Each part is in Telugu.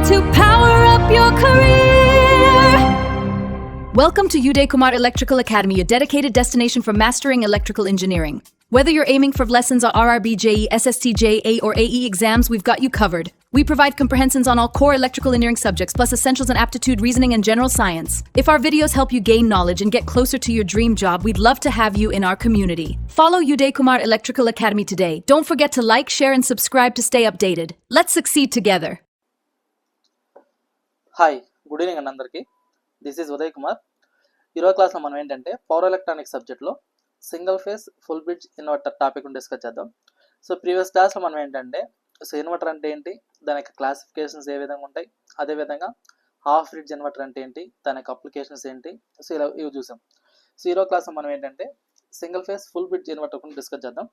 to power up your career. Welcome to Uday Kumar Electrical Academy, a dedicated destination for mastering electrical engineering. Whether you're aiming for lessons on RRB, JE, SST, JA, or AE exams, we've got you covered. We provide comprehensions on all core electrical engineering subjects, plus essentials in aptitude, reasoning, and general science. If our videos help you gain knowledge and get closer to your dream job, we'd love to have you in our community. Follow Uday Kumar Electrical Academy today. Don't forget to like, share, and subscribe to stay updated. Let's succeed together. Hi, good evening అండి అందరికీ. This is Uday Kumar. ఈరోజు క్లాస్లో మనం ఏంటంటే పవర్ ఎలక్ట్రానిక్స్ సబ్జెక్ట్లో single phase full bridge inverter టాపిక్ని డిస్కస్ చేద్దాం. సో ప్రీవియస్ క్లాస్లో మనం ఏంటంటే ఇన్వర్టర్ అంటే ఏంటి, దాని యొక్క క్లాసిఫికేషన్స్ ఏ విధంగా ఉంటాయి, అదేవిధంగా హాఫ్ బ్రిడ్జ్ ఇన్వర్టర్ అంటే ఏంటి, దాని యొక్క అప్లికేషన్స్ ఏంటి, సో ఇలా ఇవి చూసాం. సో ఈరోజు క్లాస్లో మనం ఏంటంటే single phase full bridge inverter గురించి డిస్కస్ చేద్దాం.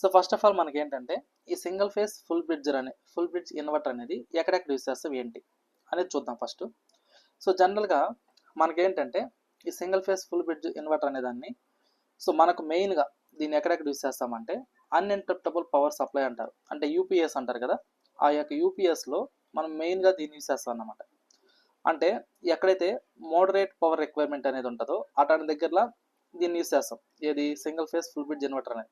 సో ఫస్ట్ ఆఫ్ ఆల్ మనకి ఏంటంటే ఈ single phase full bridge inverter అనేది ఎక్కడెక్కడ యూస్ చేస్తాం ఏంటి అనేది చూద్దాం ఫస్ట్. సో జనరల్గా మనకేంటంటే ఈ single phase full bridge inverter అనేదాన్ని సో మనకు మెయిన్గా దీన్ని ఎక్కడెక్కడ యూస్ చేస్తామంటే అన్ఇంటరప్టబుల్ పవర్ సప్లై అంటారు, అంటే యూపీఎస్ అంటారు కదా. ఆ యొక్క యూపీఎస్లో మనం మెయిన్గా దీన్ని యూస్ చేస్తాం అన్నమాట. అంటే ఎక్కడైతే మోడరేట్ పవర్ రిక్వైర్మెంట్ అనేది ఉంటుందో అట్లాంటి దగ్గరలో దీన్ని యూస్ చేస్తాం, ఏది single phase full bridge inverter అనేది.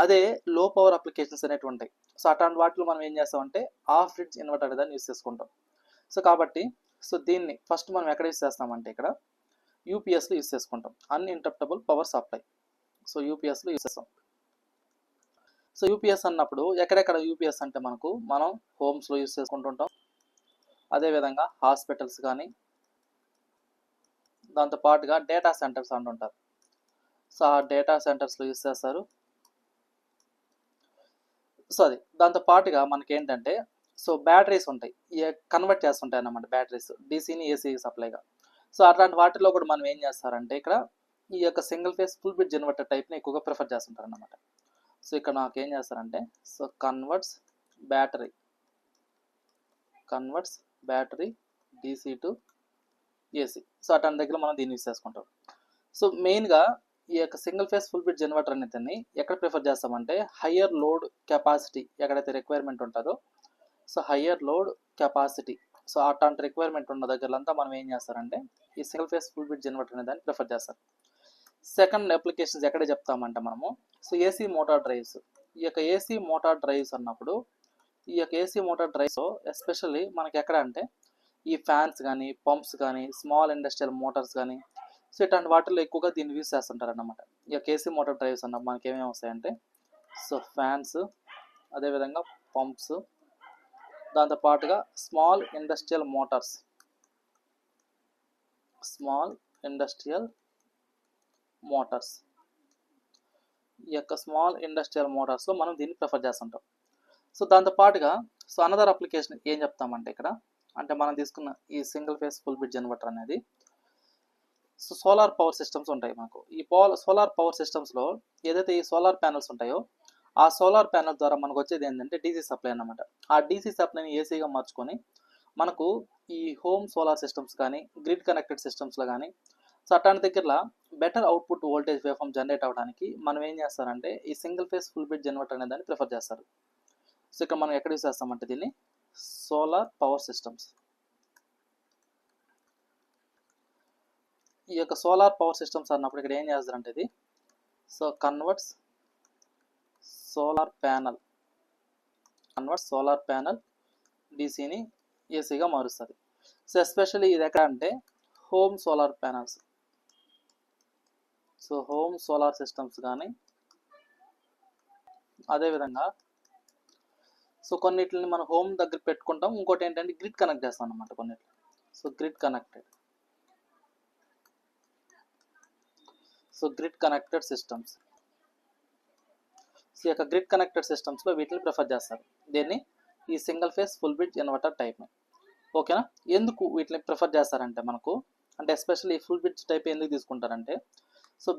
అదే లో పవర్ అప్లికేషన్స్ అనేవి ఉంటాయి. సో అట్లాంటి వాటిలో మనం ఏం చేస్తామంటే హాఫ్ బ్రిడ్జ్ ఇన్వర్టర్ అనేది యూస్ చేసుకుంటాం. సో కాబట్టి దీన్ని ఫస్ట్ మనం ఎక్కడ యూస్ చేస్తామంటే ఇక్కడ యూపీఎస్లో యూస్ చేసుకుంటాం, అన్ఇంటరప్టబుల్ పవర్ సప్లై. సో యూపీఎస్లో యూస్ చేస్తాం. సో యూపీఎస్ అన్నప్పుడు ఎక్కడెక్కడ యూపీఎస్ అంటే మనం హోమ్స్లో యూస్ చేసుకుంటుంటాం, అదేవిధంగా హాస్పిటల్స్ కానీ, దాంతోపాటుగా డేటా సెంటర్స్ అంటుంటారు. సో ఆ డేటా సెంటర్స్లో యూస్ చేస్తారు. సో అది దాంతోపాటుగా మనకేంటంటే బ్యాటరీస్ ఉంటాయి, కన్వర్ట్ చేస్తుంటాయి అన్నమాట, బ్యాటరీస్ డీసీని ఏసీ సప్లైగా. సో అట్లాంటి వాటిలో కూడా మనం ఏం చేస్తారంటే ఇక్కడ ఈ యొక్క single phase full bridge inverter టైప్ని ఎక్కువగా ప్రిఫర్ చేస్తుంటారు అన్నమాట. సో ఇక్కడ నాకు ఏం చేస్తారంటే converts battery DC to AC. So అట్లాంటి దగ్గర మనం దీన్ని యూస్ చేసుకుంటాం. సో మెయిన్గా ఈ యొక్క single phase full bridge inverter అనేది ఎక్కడ ప్రిఫర్ చేస్తామంటే హయ్యర్ లోడ్ కెపాసిటీ ఎక్కడైతే రిక్వైర్మెంట్ ఉంటుందో, so higher load capacity, so అట్లాంటి రిక్వైర్మెంట్ ఉన్న దగ్గరంతా మనం ఏం చేస్తారంటే ఈ single phase full bridge inverter అనే దాన్ని ప్రిఫర్ చేస్తారు. సెకండ్ అప్లికేషన్స్ ఎక్కడ చెప్తామంటే మనము ఏసీ మోటార్ డ్రైవ్స్. ఈ యొక్క ఏసీ మోటార్ డ్రైవ్స్ అన్నప్పుడు ఈ యొక్క ఏసీ మోటార్ డ్రైవ్స్ ఎస్పెషల్లీ మనకి ఎక్కడ అంటే ఈ ఫ్యాన్స్ కానీ, పంప్స్ కానీ, స్మాల్ ఇండస్ట్రియల్ మోటార్స్ కానీ, సో ఇట్లాంటి వాటిల్లో ఎక్కువగా దీన్ని యూస్ చేస్తుంటారు అన్నమాట. ఈ యొక్క ఏసీ మోటార్ డ్రైవ్స్ అన్నప్పుడు మనకి ఏమేమి వస్తాయంటే ఫ్యాన్స్, అదేవిధంగా పంప్స్, దాంతోపాటుగా స్మాల్ ఇండస్ట్రియల్ మోటార్స్. ఈ యొక్క స్మాల్ ఇండస్ట్రియల్ మోటార్స్లో మనం దీన్ని ప్రిఫర్ చేస్తుంటాం. సో దాంతోపాటుగా అనదర్ అప్లికేషన్ ఏం చెప్తామంటే ఇక్కడ అంటే మనం తీసుకున్న ఈ single phase full bridge inverter అనేది సోలార్ పవర్ సిస్టమ్స్ ఉంటాయి మనకు. ఈ సోలార్ పవర్ సిస్టమ్స్లో ఏదైతే ఈ సోలార్ ప్యానల్స్ ఉంటాయో ఆ సోలార్ ప్యానల్ ద్వారా మనకు వచ్చేది ఏంటంటే డీసీ సప్లై అన్నమాట. ఆ డీసీ సప్లైని ఏసీగా మార్చుకొని మనకు ఈ హోమ్ సోలార్ సిస్టమ్స్ కానీ, గ్రిడ్ కనెక్టెడ్ సిస్టమ్స్లో కానీ, సో అట్లాంటి దగ్గరలో better output voltage waveform generate అవ్వడానికి మనం ఏం చేస్తారంటే ఈ single phase full bridge inverter అనే దాన్ని ప్రిఫర్ చేస్తారు. సో ఇక్కడ మనం ఎక్కడ యూస్ చేస్తామంటే దీన్ని సోలార్ పవర్ సిస్టమ్స్. ఈ యొక్క సోలార్ పవర్ సిస్టమ్స్ అన్నప్పుడు ఇక్కడ ఏం చేస్తారంటే ఇది కన్వర్ట్స్ సోలార్ ప్యానల్ డీసీని ఏసీగా మారుస్తుంది. సో ఎస్పెషల్లీ ఇది ఎక్కడ అంటే home solar panels, home solar systems కానీ, అదేవిధంగా కొన్నిటిని మనం హోమ్ దగ్గర పెట్టుకుంటాం, ఇంకోటి ఏంటంటే గ్రిడ్ కనెక్ట్ చేస్తాం అన్నమాట కొన్నిటిని. Grid connected systems. ఈ యొక్క గ్రిడ్ కనెక్టెడ్ సిస్టమ్స్లో వీటిని ప్రిఫర్ చేస్తారు, దీన్ని ఈ single phase full bridge inverter టైప్ని. ఓకేనా? ఎందుకు వీటిని ప్రిఫర్ చేస్తారంటే అంటే ఎస్పెషల్లీ ఈ ఫుల్ బ్రిడ్జ్ టైప్ ఎందుకు తీసుకుంటారంటే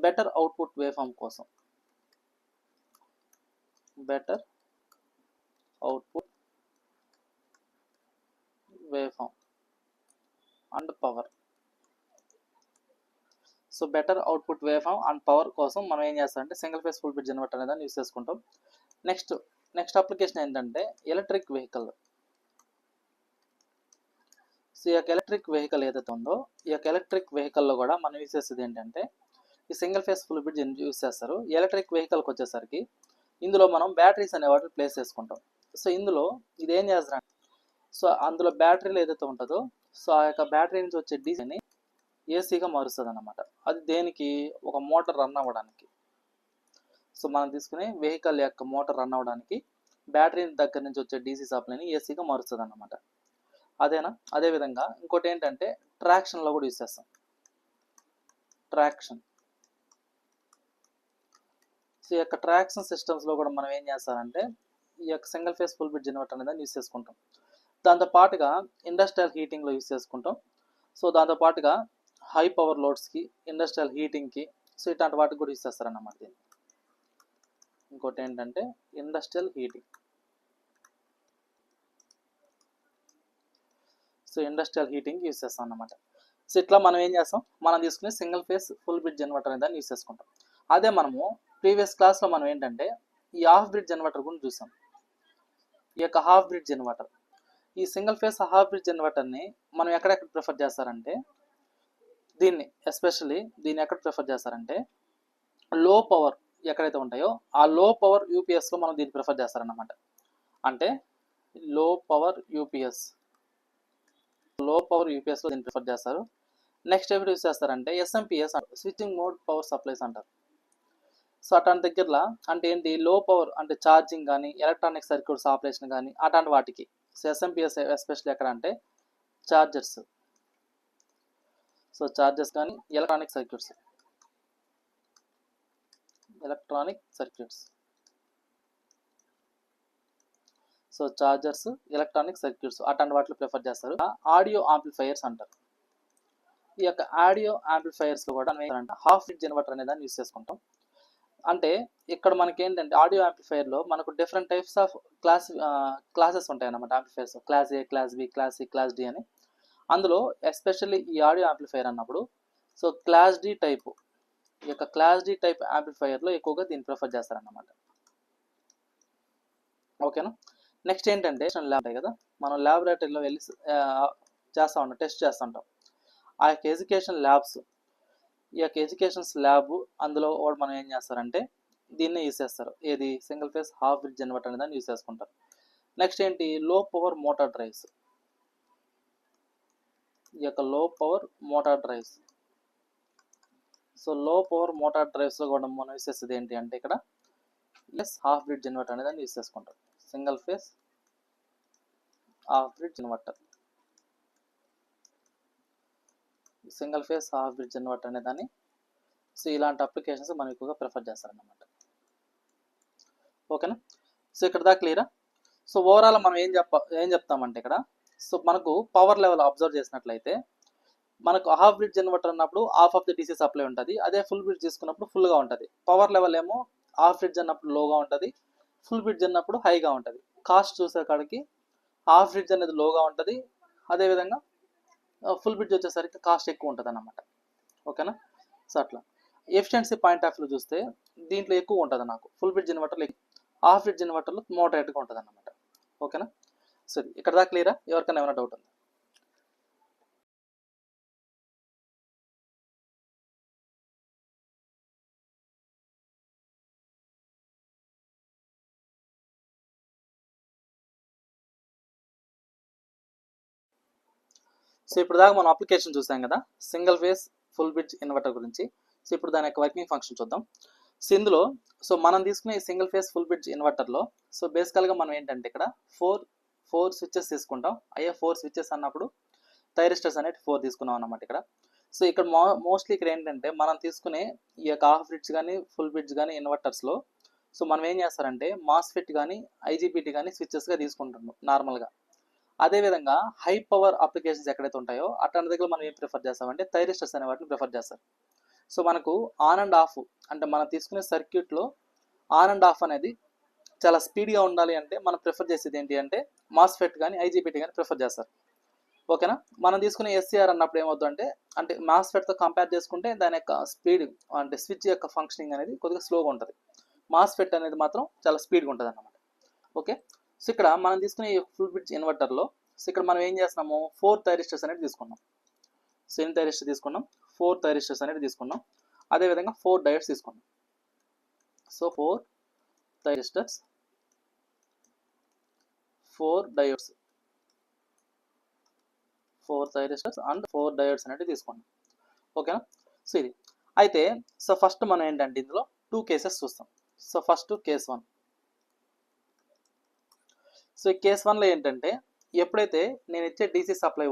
బెటర్ అవుట్పుట్ వేవ్ఫార్మ్ కోసం, better output waveform and power. Better output waveform and power కోసం మనం ఏం చేస్తామంటే single phase full bridge inverter అనేది యూస్ చేసుకుంటాం. నెక్స్ట్ అప్లికేషన్ ఏంటంటే ఎలక్ట్రిక్ వెహికల్. సో ఈ యొక్క ఎలక్ట్రిక్ వెహికల్ ఏదైతే ఉందో ఈ యొక్క ఎలక్ట్రిక్ వెహికల్లో కూడా మనం యూజ్ చేసేది ఏంటంటే ఈ single phase full bridge use చేస్తారు. ఎలక్ట్రిక్ వెహికల్కి వచ్చేసరికి ఇందులో మనం బ్యాటరీస్ అనే వాటిని ప్లేస్ చేసుకుంటాం. సో ఇందులో ఇది ఏం చేస్తారు, సో అందులో బ్యాటరీలు ఏదైతే ఉంటుందో సో ఆ యొక్క బ్యాటరీ నుంచి వచ్చే డీసీని ఏసీగా మారుస్తుంది అన్నమాట. అది దేనికి, ఒక మోటార్ రన్ అవ్వడానికి. సో మనం తీసుకునే వెహికల్ యొక్క మోటార్ రన్ అవ్వడానికి బ్యాటరీ దగ్గర నుంచి వచ్చే డీసీ సప్లైని ఏసీగా మారుస్తుంది అన్నమాట. అదేనా. అదేవిధంగా ఇంకోటి ఏంటంటే ట్రాక్షన్లో కూడా యూజ్ చేస్తాం. ట్రాక్షన్. సో ఈ యొక్క ట్రాక్షన్ సిస్టమ్స్లో కూడా మనం ఏం చేస్తారంటే ఈ యొక్క single phase full bridge inverter అనేది యూజ్ చేసుకుంటాం. దాంతో పాటుగా ఇండస్ట్రియల్ హీటింగ్లో యూజ్ చేసుకుంటాం. సో దాంతో పాటుగా హై పవర్ లోడ్స్కి, ఇండస్ట్రియల్ హీటింగ్కి, సో ఇట్లాంటి వాటికి కూడా యూజ్ చేస్తారన్నమాట దీన్ని. ఇంకోటి ఏంటంటే industrial heating. So industrial heating use చేస్తాం అన్నమాట. సో ఇట్లా మనం ఏం చేస్తాం, మనం తీసుకునే single phase full bridge inverter అనే దాన్ని యూజ్ చేసుకుంటాం. అదే మనము ప్రీవియస్ క్లాస్లో మనం ఏంటంటే ఈ హాఫ్ బ్రిడ్జ్ ఇన్వర్టర్ గురించి చూసాం. ఈ యొక్క హాఫ్ బ్రిడ్జ్ ఇన్వర్టర్, ఈ సింగిల్ ఫేస్ హాఫ్ బ్రిడ్జ్ ఇన్వర్టర్ని మనం ఎక్కడెక్కడ ప్రిఫర్ చేస్తారంటే దీన్ని ఎస్పెషల్లీ దీన్ని ఎక్కడ ప్రిఫర్ చేస్తారంటే లో పవర్ ఎక్కడైతే ఉంటాయో ఆ లో పవర్ యూపీఎస్లో మనం దీన్ని ప్రిఫర్ చేస్తారన్నమాట. అంటే లో పవర్ యూపీఎస్లో దీన్ని ప్రిఫర్ చేస్తారు. నెక్స్ట్ ఎప్పుడు యూస్ చేస్తారంటే SMPS switching mode power supplies అంటారు. సో అట్లాంటి దగ్గరలో అంటే ఏంటి, లో పవర్ అంటే ఛార్జింగ్ కానీ ఎలక్ట్రానిక్ సర్క్యూట్స్ ఆపరేషన్ కానీ అట్లాంటి వాటికి. సో ఎస్ఎంపిఎస్ ఎస్పెషల్లీ ఎక్కడ అంటే ఛార్జర్స్. సో ఛార్జర్స్ కానీ electronic circuits so chargers, electronic circuits అట్లాంటి వాటిలో ప్రిఫర్ చేస్తారు. ఆడియో ఆంప్లిఫైయర్స్ అంటారు. ఈ యొక్క ఆడియో ఆంప్లిఫైయర్స్లో కూడా హాఫ్ బ్రిడ్జ్ ఇన్వర్టర్ అనే దాన్ని యూస్ చేసుకుంటాం. అంటే ఇక్కడ మనకి ఏంటంటే ఆడియో యాంప్లిఫైయర్లో మనకు డిఫరెంట్ టైప్స్ ఆఫ్ క్లాసెస్ ఉంటాయి అన్నమాట. Amplifiers class A, class B, class C, class D అని. అందులో ఎస్పెషల్లీ ఈ ఆడియో యాంప్లిఫైయర్ అన్నప్పుడు సో క్లాస్ డి టైప్, ఈ యొక్క క్లాస్ డి టైప్ యాంప్లిఫైయర్లో ఎక్కువగా దీన్ని ప్రిఫర్ చేస్తారన్నమాట. ఓకేనా. నెక్స్ట్ ఏంటంటే ల్యాబ్ ఉంటాయి కదా, మనం ల్యాబొరేటరీలో వెళ్ళి చేస్తూ ఉంటాం, టెస్ట్ చేస్తూ ఉంటాం. ఆ యొక్క ఎడ్యుకేషన్ ల్యాబ్స్, ఈ యొక్క ఎడ్యుకేషన్స్ ల్యాబ్ అందులో మనం ఏం చేస్తారంటే దీన్ని యూస్ చేస్తారు. ఏది, single phase half bridge inverter అనే దాన్ని యూస్ చేసుకుంటారు. నెక్స్ట్ ఏంటి, లో పవర్ మోటార్ డ్రైవ్స్. ఈ యొక్క లో పవర్ మోటార్ డ్రైవ్స్. సో లో పవర్ మోటార్ డ్రైవ్స్లో కూడా మనం యూస్ చేసేది ఏంటి అంటే ఇక్కడ హాఫ్ బ్రిడ్జ్ ఇన్వర్టర్ అనే దాన్ని యూస్ చేసుకుంటారు. Single phase half bridge inverter, single phase half bridge inverter అనే దాన్ని. సో ఇలాంటి అప్లికేషన్స్ మనం ఎక్కువగా ప్రిఫర్ చేస్తారన్నమాట. ఓకేనా. సో ఇక్కడ దాకా క్లియరా. సో ఓవరాల్ మనం ఏం చెప్తామంటే ఇక్కడ సో మనకు పవర్ లెవెల్ అబ్జర్వ్ చేసినట్లయితే మనకు హాఫ్ బ్రిడ్జ్ ఇన్వర్టర్ అన్నప్పుడు half of the DC supply ఉంటుంది. అదే ఫుల్ బ్రిడ్జ్ తీసుకున్నప్పుడు ఫుల్గా ఉంటుంది. పవర్ లెవెల్ ఏమో హాఫ్ బ్రిడ్జ్ అన్నప్పుడు లోగా ఉంటుంది, ఫుల్ బ్రిడ్జ్ అన్నప్పుడు హైగా ఉంటుంది. కాస్ట్ చూసే కాడికి హాఫ్ బ్రిడ్జ్ అనేది లోగా ఉంటుంది, అదేవిధంగా ఫుల్ బ్రిడ్జ్ వచ్చేసరికి కాస్ట్ ఎక్కువ ఉంటుంది అన్నమాట. ఓకేనా. సో అట్లా ఎఫిషియన్సీ పాయింట్ ఆఫ్ వ్యూ చూస్తే దీంట్లో ఎక్కువ ఉంటుంది నాకు ఫుల్ బ్రిడ్జ్ ఇన్వర్టర్లో, హాఫ్ బ్రిడ్జ్ ఇన్వర్టర్లో మోడరేట్గా ఉంటుంది అన్నమాట. ఓకేనా. సో ఇక్కడ దాకా క్లియరా, ఎవరికైనా ఏమైనా డౌట్ ఉంది? సో ఇప్పుడు దాకా మనం అప్లికేషన్ చూసాం కదా single phase full bridge inverter గురించి. సో ఇప్పుడు దాని యొక్క వర్కింగ్ ఫంక్షన్ చూద్దాం. సో ఇందులో సో మనం తీసుకునే సింగిల్ ఫేస్ ఫుల్ బ్రిడ్జ్ ఇన్వర్టర్లో సో బేసికల్గా మనం ఏంటంటే ఇక్కడ ఫోర్ స్విచ్చెస్ తీసుకుంటాం. అయ్యే 4 స్విచ్చెస్ అన్నప్పుడు థైరిస్టర్స్ అనేవి 4 తీసుకున్నాం అన్నమాట ఇక్కడ. సో ఇక్కడ మోస్ట్లీ ఇక్కడ ఏంటంటే మనం తీసుకునే ఈ యొక్క హాఫ్ బ్రిడ్జ్ కానీ ఫుల్ బ్రిడ్జ్ కానీ ఇన్వర్టర్స్లో సో మనం ఏం చేస్తారంటే మాస్ఫెట్ కానీ ఐజీబీటీ కానీ స్విచ్చెస్గా తీసుకుంటున్నాం నార్మల్గా. అదేవిధంగా హై పవర్ అప్లికేషన్స్ ఎక్కడైతే ఉంటాయో అట్లాంటి దగ్గర మనం ఏం ప్రిఫర్ చేస్తామంటే థైరిస్టర్స్ అనే వాటిని ప్రిఫర్ చేస్తారు. సో మనకు ఆన్ అండ్ ఆఫ్ అంటే మనం తీసుకునే సర్క్యూట్లో ఆన్ అండ్ ఆఫ్ అనేది చాలా స్పీడ్గా ఉండాలి అంటే మనం ప్రిఫర్ చేసేది ఏంటి అంటే మాస్ఫెట్ కానీ ఐజీబీటీ కానీ ప్రిఫర్ చేస్తారు. ఓకేనా. మనం తీసుకునే ఎస్సీఆర్ అన్నప్పుడు ఏమవుతుందంటే అంటే మాస్ఫెట్తో కంపేర్ చేసుకుంటే దాని యొక్క స్పీడ్ అంటే స్విచ్ యొక్క ఫంక్షనింగ్ అనేది కొద్దిగా స్లోగా ఉంటుంది. మాస్ఫెట్ అనేది మాత్రం చాలా స్పీడ్గా ఉంటుంది అన్నమాట. ఓకే. సో ఇక్కడ మనం తీసుకునే ఫుల్ బ్రిడ్జ్ ఇన్వర్టర్లో సో ఇక్కడ మనం ఏం చేస్తున్నాము 4 థైరిస్టర్స్ అనేది తీసుకున్నాం. సో ఎన్ని థైరిస్టర్ తీసుకున్నాం 4 థైరిస్టర్స్ అనేది తీసుకున్నాం. అదేవిధంగా 4 డయోడ్స్ తీసుకున్నాం. So 4 thyristors 4 diodes 4 thyristors and 4 diodes అనేది తీసుకున్నాం. ఓకేనా. సో ఇది అయితే సో ఫస్ట్ మనం ఏంటంటే ఇందులో 2 కేసెస్ చూస్తాం. So first case 1. సో ఈ కేస్ 1లో ఏంటంటే ఎప్పుడైతే నేను ఇచ్చే డీసీ సప్లై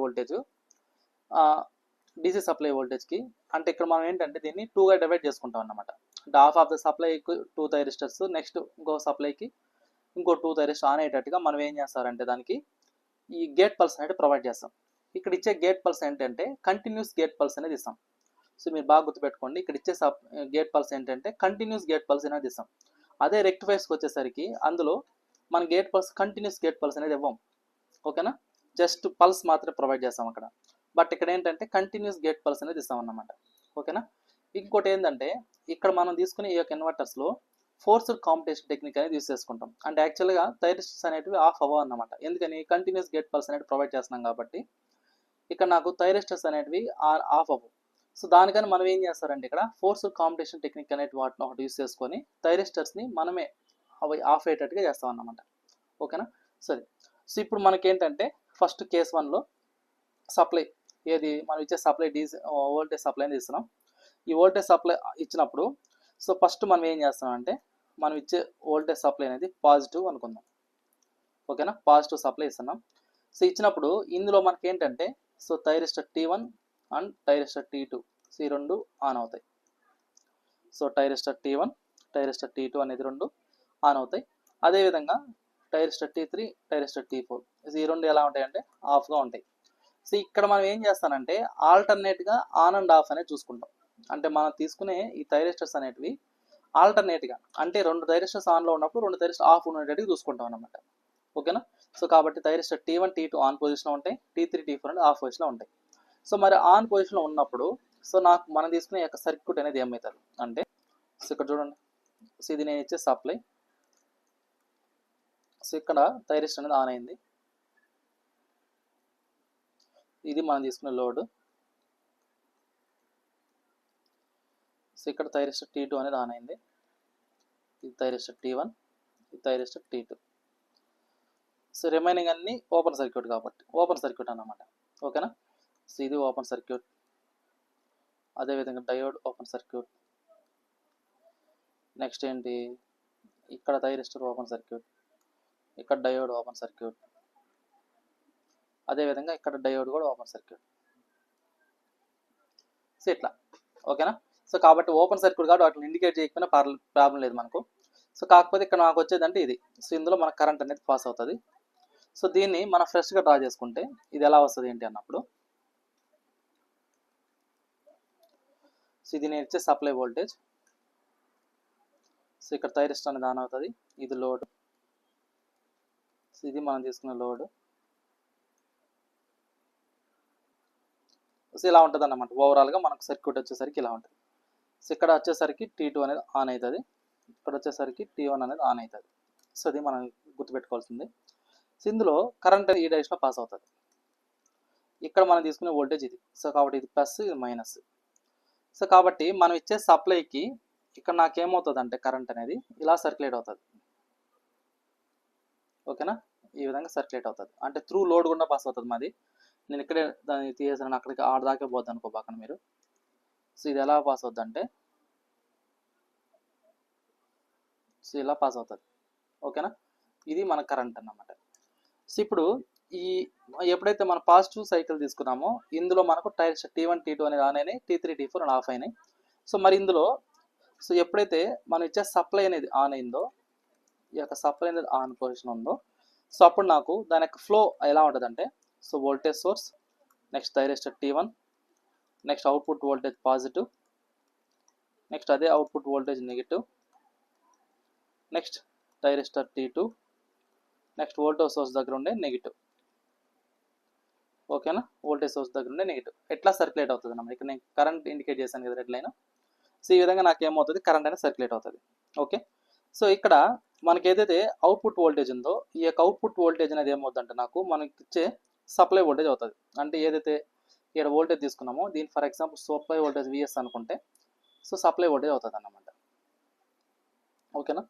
వోల్టేజ్కి అంటే ఇక్కడ మనం ఏంటంటే దీన్ని 2గా డివైడ్ చేసుకుంటాం అన్నమాట. అంటే హాఫ్ ఆఫ్ ద సప్లైకి 2 థైరిస్టర్స్, నెక్స్ట్ ఇంకో సప్లైకి ఇంకో 2 థైరిస్టర్ ఆన్ అయ్యేటట్టుగా మనం ఏం చేస్తారంటే దానికి ఈ గేట్ పల్స్ అనేది ప్రొవైడ్ చేస్తాం. ఇక్కడ ఇచ్చే గేట్ పల్స్ ఏంటంటే కంటిన్యూస్ గేట్ పల్స్ అనేది ఇస్తాం. సో మీరు బాగా గుర్తుపెట్టుకోండి, ఇక్కడ ఇచ్చే గేట్ పల్స్ ఏంటంటే కంటిన్యూస్ గేట్ పల్స్ అనేది ఇస్తాం. అదే రెక్టిఫైర్స్కి వచ్చేసరికి అందులో మన gate pulse continuous gate pulse అనేది ఇవ్వం. ఓకేనా, జస్ట్ పల్స్ మాత్రమే ప్రొవైడ్ చేస్తాం అక్కడ. బట్ ఇక్కడ ఏంటంటే కంటిన్యూస్ గేట్ పల్స్ అనేది ఇస్తాం అన్నమాట. ఓకేనా. ఇంకోటి ఏంటంటే ఇక్కడ మనం తీసుకునే ఈ యొక్క ఇన్వర్టర్స్లో ఫోర్స్డ్ కాంపిటేషన్ టెక్నిక్ అనేది యూస్ చేసుకుంటాం. అంటే యాక్చువల్గా థైరిస్టర్స్ అనేటివి ఆఫ్ అవ్వవు అన్నమాట. ఎందుకని కంటిన్యూస్ గేట్ పల్స్ అనేది ప్రొవైడ్ చేస్తున్నాం కాబట్టి ఇక్కడ నాకు థైరిస్టర్స్ అనేటివి ఆఫ్ అవ్వవు. సో దానికని మనం ఏం చేస్తారంటే ఇక్కడ ఫోర్స్డ్ కాంపిటేషన్ టెక్నిక్ అనేది వాటిని ఒకటి యూస్ చేసుకొని థైరిస్టర్స్ని మనమే అవి ఆఫ్ అయ్యేటట్టుగా చేస్తాం అన్నమాట. ఓకేనా. సరే, సో ఇప్పుడు మనకేంటంటే ఫస్ట్ కేస్ 1లో సప్లై ఏది మనం ఇచ్చే సప్లై డీసీ వోల్టేజ్ సప్లై అనేది ఇస్తున్నాం. ఈ వోల్టేజ్ సప్లై ఇచ్చినప్పుడు సో ఫస్ట్ మనం ఏం చేస్తామంటే మనం ఇచ్చే వోల్టేజ్ సప్లై అనేది పాజిటివ్ అనుకుందాం. ఓకేనా, పాజిటివ్ సప్లై ఇస్తున్నాం. సో ఇచ్చినప్పుడు ఇందులో మనకి ఏంటంటే so thyristor T1 and thyristor T2 so ఈ రెండు ఆన్ అవుతాయి. So thyristor T1 thyristor T2 అనేది రెండు ఆన్ అవుతాయి. అదేవిధంగా థైరిస్టర్ T3 థైరిస్టర్ T4 ఈ రెండు ఎలా ఉంటాయంటే ఆఫ్గా ఉంటాయి. సో ఇక్కడ మనం ఏం చేస్తానంటే ఆల్టర్నేట్గా ఆన్ అండ్ ఆఫ్ అనేది చూసుకుంటాం. అంటే మనం తీసుకునే ఈ థైరిస్టర్స్ అనేటివి ఆల్టర్నేట్గా అంటే 2 థైరిస్టర్స్ ఆన్లో ఉన్నప్పుడు 2 థైరిస్టర్ ఆఫ్ ఉండేటట్టుగా చూసుకుంటాం అనమాట. ఓకేనా. సో కాబట్టి థైరిస్టర్ T1 T2 ఆన్ పొజిషన్లో ఉంటాయి, T3 T4 అనేది ఆఫ్ పొజిషన్లో ఉంటాయి. సో మరి ఆన్ పొజిషన్లో ఉన్నప్పుడు సో నాకు మనం తీసుకునే యొక్క సర్క్యూట్ అనేది ఏమవుతుంది అంటే సో ఇక్కడ చూడండి. సో ఇది నేను ఇచ్చే సప్లై. సో ఇక్కడ థైరిస్టర్ అనేది ఆన్ అయింది. ఇది మనం తీసుకునే లోడ్. సో ఇక్కడ థైరిస్టర్ T2 అనేది ఆన్ అయింది. ఇది థైరిస్టర్ T1, ఇది థైరిస్టర్ T2. సో రిమైనింగ్ అన్ని ఓపెన్ సర్క్యూట్ కాబట్టి ఓపెన్ సర్క్యూట్ అన్నమాట. ఓకేనా. సో ఇది ఓపెన్ సర్క్యూట్. అదేవిధంగా డయోడ్ ఓపెన్ సర్క్యూట్. నెక్స్ట్ ఏంటి ఇక్కడ థైరిస్టర్ ఓపెన్ సర్క్యూట్, ఇక్కడ డయోడ్ ఓపెన్ సర్క్యూట్, అదేవిధంగా ఇక్కడ డయోడ్ కూడా ఓపెన్ సర్క్యూట్. సో ఇట్లా. ఓకేనా. సో కాబట్టి ఓపెన్ సర్క్యూట్ కాబట్టి వాటిని ఇండికేట్ చేయకపోయినా ప్రాబ్లం లేదు మనకు. సో కాకపోతే ఇక్కడ నాకు వచ్చేదంటే ఇది. సో ఇందులో మనకు కరెంట్ అనేది పాస్ అవుతుంది. సో దీన్ని మనం ఫ్రెష్గా డ్రా చేసుకుంటే ఇది ఎలా వస్తుంది ఏంటి అన్నప్పుడు సో ఇది నేను ఇచ్చే సప్లై వోల్టేజ్. సో ఇక్కడ థైరిస్టర్ అనేది ఆన్ అవుతుంది. ఇది లోడ్. సో ఇది మనం తీసుకున్న లోడ్. సో ఇలా ఉంటుంది అన్నమాట. ఓవరాల్గా మనకు సర్క్యూట్ వచ్చేసరికి ఇలా ఉంటుంది. సో ఇక్కడ వచ్చేసరికి T2 అనేది ఆన్ అవుతుంది, ఇక్కడ వచ్చేసరికి T1 అనేది ఆన్ అవుతుంది. సో అది మనం గుర్తుపెట్టుకోవాల్సింది. సో ఇందులో కరెంట్ ఈ డైరెక్షన్లో పాస్ అవుతుంది. ఇక్కడ మనం తీసుకునే వోల్టేజ్ ఇది. సో కాబట్టి ఇది ప్లస్, ఇది మైనస్. సో కాబట్టి మనం ఇచ్చే సప్లైకి ఇక్కడ నాకేమవుతుంది అంటే కరెంట్ అనేది ఇలా సర్క్యులేట్ అవుతుంది. ఓకేనా, ఈ విధంగా సర్క్యులేట్ అవుతుంది. అంటే త్రూ లోడ్ గుండా పాస్ అవుతుంది మాది. నేను ఇక్కడే దాన్ని తీసేసాను, అక్కడికి ఆడదాకే పోద్ది అనుకో పక్కన మీరు. సో ఇది ఎలా పాస్ అవుతుంది అంటే సో ఇలా పాస్ అవుతుంది. ఓకేనా, ఇది మన కరెంట్ అన్నమాట. సో ఇప్పుడు ఈ ఎప్పుడైతే మనం పాజిటివ్ సైకిల్ తీసుకున్నామో ఇందులో మనకు థైరిస్టర్ T1 T2 అనేది ఆన్ అయినాయి, T3 T4 అని ఆఫ్ అయినాయి. సో మరి ఇందులో సో ఎప్పుడైతే మనం ఇచ్చే సప్లై అనేది ఆన్ అయిందో, ఈ యొక్క సప్లై అనేది ఆన్ పొజిషన్ ఉందో, సో అప్పుడు నాకు దాని యొక్క ఫ్లో ఎలా ఉంటుంది అంటే so voltage source, next thyristor T1, next output voltage positive, next అదే output voltage negative, next thyristor T2, next voltage source దగ్గర ఉండే నెగిటివ్. ఓకేనా, వోల్టేజ్ సోర్స్ దగ్గర ఉండే నెగిటివ్. ఎట్లా సర్క్యులేట్ అవుతుంది అన్నమాట. ఇక్కడ నేను కరెంట్ ఇండికేట్ చేశాను కదా రెడ్ లైన్. సో ఈ విధంగా నాకు ఏమవుతుంది కరెంట్ అనేది సర్క్యులేట్ అవుతుంది. ఓకే, సో ఇక్కడ మనకి ఏదైతే అవుట్పుట్ వోల్టేజ్ ఉందో ఈ యొక్క అవుట్పుట్ వోల్టేజ్ అనేది ఏమవుతుందంటే నాకు మనకి ఇచ్చే సప్లై వోల్టేజ్ అవుతుంది. అంటే ఏదైతే ఇక్కడ వోల్టేజ్ తీసుకున్నామో దీని for example supply voltage VS అనుకుంటే సో సప్లై వోల్టేజ్ అవుతుంది అన్నమాట. ఓకేనా.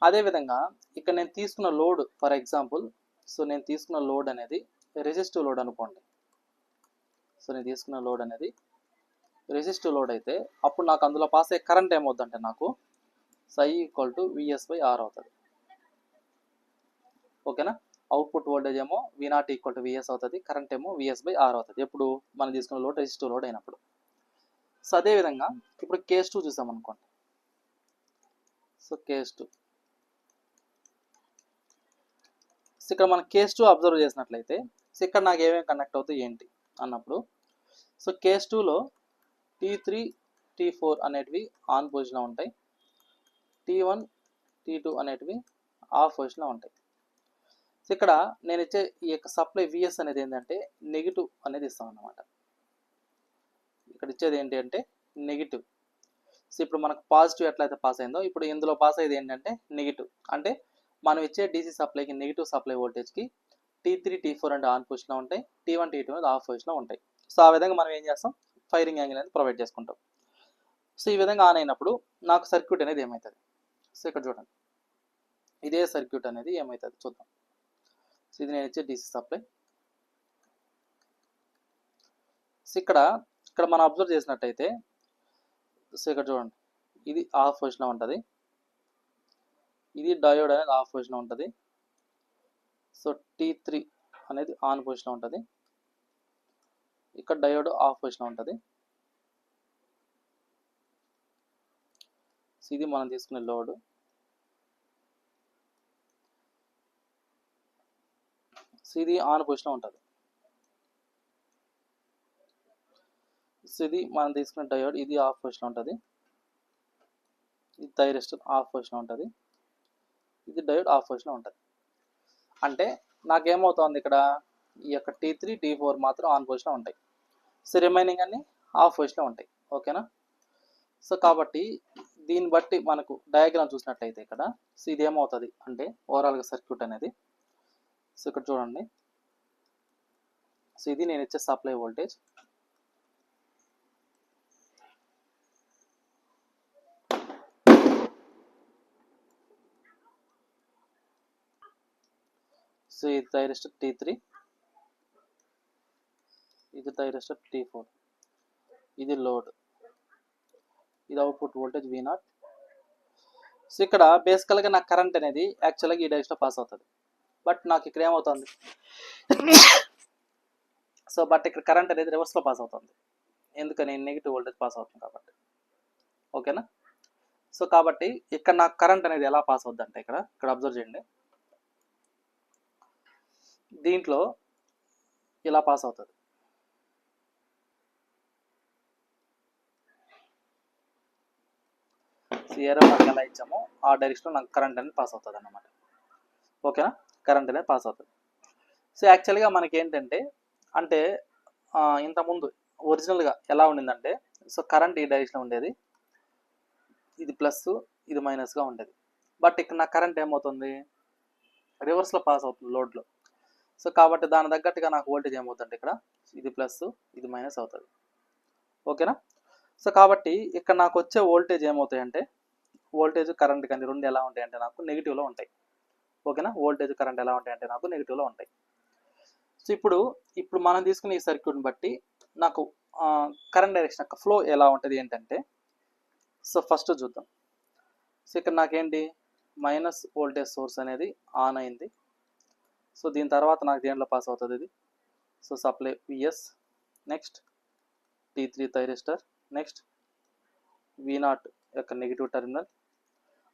అదేవిధంగా ఇక్కడ నేను తీసుకున్న లోడ్ ఫర్ ఎగ్జాంపుల్ సో నేను తీసుకున్న లోడ్ అనేది రెసిస్టివ్ లోడ్ అనుకోండి. సో నేను తీసుకున్న లోడ్ అనేది రెసిస్టివ్ లోడ్ అయితే అప్పుడు నాకు అందులో పాస్ అయ్యే కరెంట్ ఏమవుతుందంటే నాకు I = VS/R అవుతుంది. ఓకేనా. అవుట్పుట్ వోల్టేజ్ ఏమో V0 = VS అవుతుంది, కరెంట్ ఏమో VS/R అవుతుంది. ఎప్పుడు మనం తీసుకున్న లోడ్ రెసిస్టివ్ లోడ్ అయినప్పుడు. సో అదేవిధంగా ఇప్పుడు కేస్ 2 చూసాం అనుకోండి. సో కేస్ 2 ఇక్కడ మనం కేస్ 2 అబ్జర్వ్ చేసినట్లయితే సో ఇక్కడ నాకు ఏమేమి కనెక్ట్ అవుతాయి ఏంటి అన్నప్పుడు సో కేస్ 2లో T3 T4 అనేటివి ఆన్ పొజిషన్లో ఉంటాయి, T1 T2 అనేటివి ఆఫ్ పొజిషన్లో ఉంటాయి. సో ఇక్కడ నేను ఇచ్చే ఈ యొక్క సప్లై విఎస్ అనేది ఏంటంటే నెగిటివ్ అనేది ఇస్తాం అన్నమాట. ఇక్కడ ఇచ్చేది ఏంటి అంటే నెగిటివ్. సో ఇప్పుడు మనకు పాజిటివ్ ఎట్లయితే పాస్ అయిందో ఇప్పుడు ఇందులో పాస్ అయ్యేది ఏంటంటే నెగిటివ్. అంటే మనం ఇచ్చే డీసీ సప్లైకి నెగిటివ్ సప్లై వోల్టేజ్కి T3 T4 అంటే ఆన్ పొజిషన్లో ఉంటాయి, T1 T2 అనేది ఆఫ్ పొజిషన్లో ఉంటాయి. సో ఆ విధంగా మనం ఏం చేస్తాం, ఫైరింగ్ యాంగిల్ అనేది ప్రొవైడ్ చేసుకుంటాం. సో ఈ విధంగా ఆన్ అయినప్పుడు నాకు సర్క్యూట్ అనేది ఏమవుతుంది. సో ఇక్కడ చూడండి, ఇదే సర్క్యూట్ అనేది ఏమవుతుంది చూద్దాం. సో ఇది నేను ఇచ్చే డీసీ సప్లై. సో ఇక్కడ మనం అబ్జర్వ్ చేసినట్టయితే సో ఇక్కడ చూడండి, ఇది ఆఫ్ పొజిషన్లో ఉంటుంది, ఇది డయోడ్ అనేది ఆఫ్ పొజిషన్లో ఉంటుంది. సో T3 అనేది ఆన్ పొజిషన్లో ఉంటుంది, ఇక్కడ డయోడ్ ఆఫ్ పొజిషన్లో ఉంటుంది. సో ఇది మనం తీసుకునే లోడ్. సో ఇది ఆన్ పొజిషన్లో ఉంటుంది. సో ఇది మనం తీసుకునే డయోడ్, ఇది ఆఫ్ పొజిషన్లో ఉంటుంది, ఇది థైరిస్టర్ ఆఫ్ పొజిషన్లో ఉంటుంది, ఇది డయోడ్ ఆఫ్ పొజిషన్లో ఉంటుంది. అంటే నాకేమవుతుంది ఇక్కడ ఈ యొక్క T3 T4 మాత్రం ఆన్ పొజిషన్లో ఉంటాయి, సో రిమైనింగ్ అన్ని ఆఫ్ పొజిషన్లో ఉంటాయి. ఓకేనా. సో కాబట్టి దీన్ని బట్టి మనకు డయాగ్రామ్ చూసినట్లయితే ఇక్కడ సో ఇది ఏమవుతుంది అంటే ఓవరాల్గా సర్క్యూట్ అనేది సో ఇక్కడ చూడండి. సో ఇది నేను ఇచ్చే సప్లై వోల్టేజ్. సో ఇది థైరిస్టర్ T3, ఇది థైరిస్టర్ T4, ఇది లోడ్, ఇది అవుట్పుట్ వోల్టేజ్ V0. సో ఇక్కడ బేసికల్గా నాకు కరెంట్ అనేది యాక్చువల్గా ఈ డైరెక్షన్లో పాస్ అవుతుంది, బట్ నాకు ఇక్కడ ఏమవుతుంది సో బట్ ఇక్కడ కరెంట్ అనేది రివర్స్లో పాస్ అవుతుంది, ఎందుకని నెగిటివ్ వోల్టేజ్ పాస్ అవుతుంది కాబట్టి. ఓకేనా. సో కాబట్టి ఇక్కడ నాకు కరెంట్ అనేది ఎలా పాస్ అవుతుంది అంటే ఇక్కడ అబ్జర్వ్ చేయండి, దీంట్లో ఇలా పాస్ అవుతుంది. ఏరో నాకు ఎలా ఇచ్చామో ఆ డైరెక్షన్లో నాకు కరెంట్ అనేది పాస్ అవుతుంది అన్నమాట. ఓకేనా. కరెంట్ అనేది పాస్ అవుతుంది. సో యాక్చువల్గా మనకి ఏంటంటే అంటే ఇంతకుముందు ఒరిజినల్గా ఎలా ఉండిందంటే సో కరెంట్ ఈ డైరెక్షన్లో ఉండేది, ఇది ప్లస్ ఇది మైనస్గా ఉండేది. బట్ ఇక్కడ నా కరెంట్ ఏమవుతుంది రివర్స్లో పాస్ అవుతుంది లోడ్లో. సో కాబట్టి దాని తగ్గట్టుగా నాకు వోల్టేజ్ ఏమవుతుందంటే ఇక్కడ ఇది ప్లస్ ఇది మైనస్ అవుతుంది. ఓకేనా. సో కాబట్టి ఇక్కడ నాకు వచ్చే వోల్టేజ్ ఏమవుతాయంటే వోల్టేజ్ కరెంట్ కానీ రెండు ఎలా ఉంటాయంటే నాకు నెగిటివ్లో ఉంటాయి. ఓకేనా. వోల్టేజ్ కరెంట్ ఎలా ఉంటాయంటే నాకు నెగిటివ్లో ఉంటాయి. సో ఇప్పుడు మనం తీసుకునే ఈ సర్క్యూట్ని బట్టి నాకు కరెంట్ డైరెక్షన్ యొక్క ఫ్లో ఎలా ఉంటుంది ఏంటంటే సో ఫస్ట్ చూద్దాం. సో ఇక్కడ నాకేంటి మైనస్ వోల్టేజ్ సోర్స్ అనేది ఆన్ అయింది. సో దీని తర్వాత నాకు దేంట్లో పాస్ అవుతుంది ఇది so supply VS, next T3 thyristor, next V0 యొక్క నెగిటివ్ టెర్మినల్.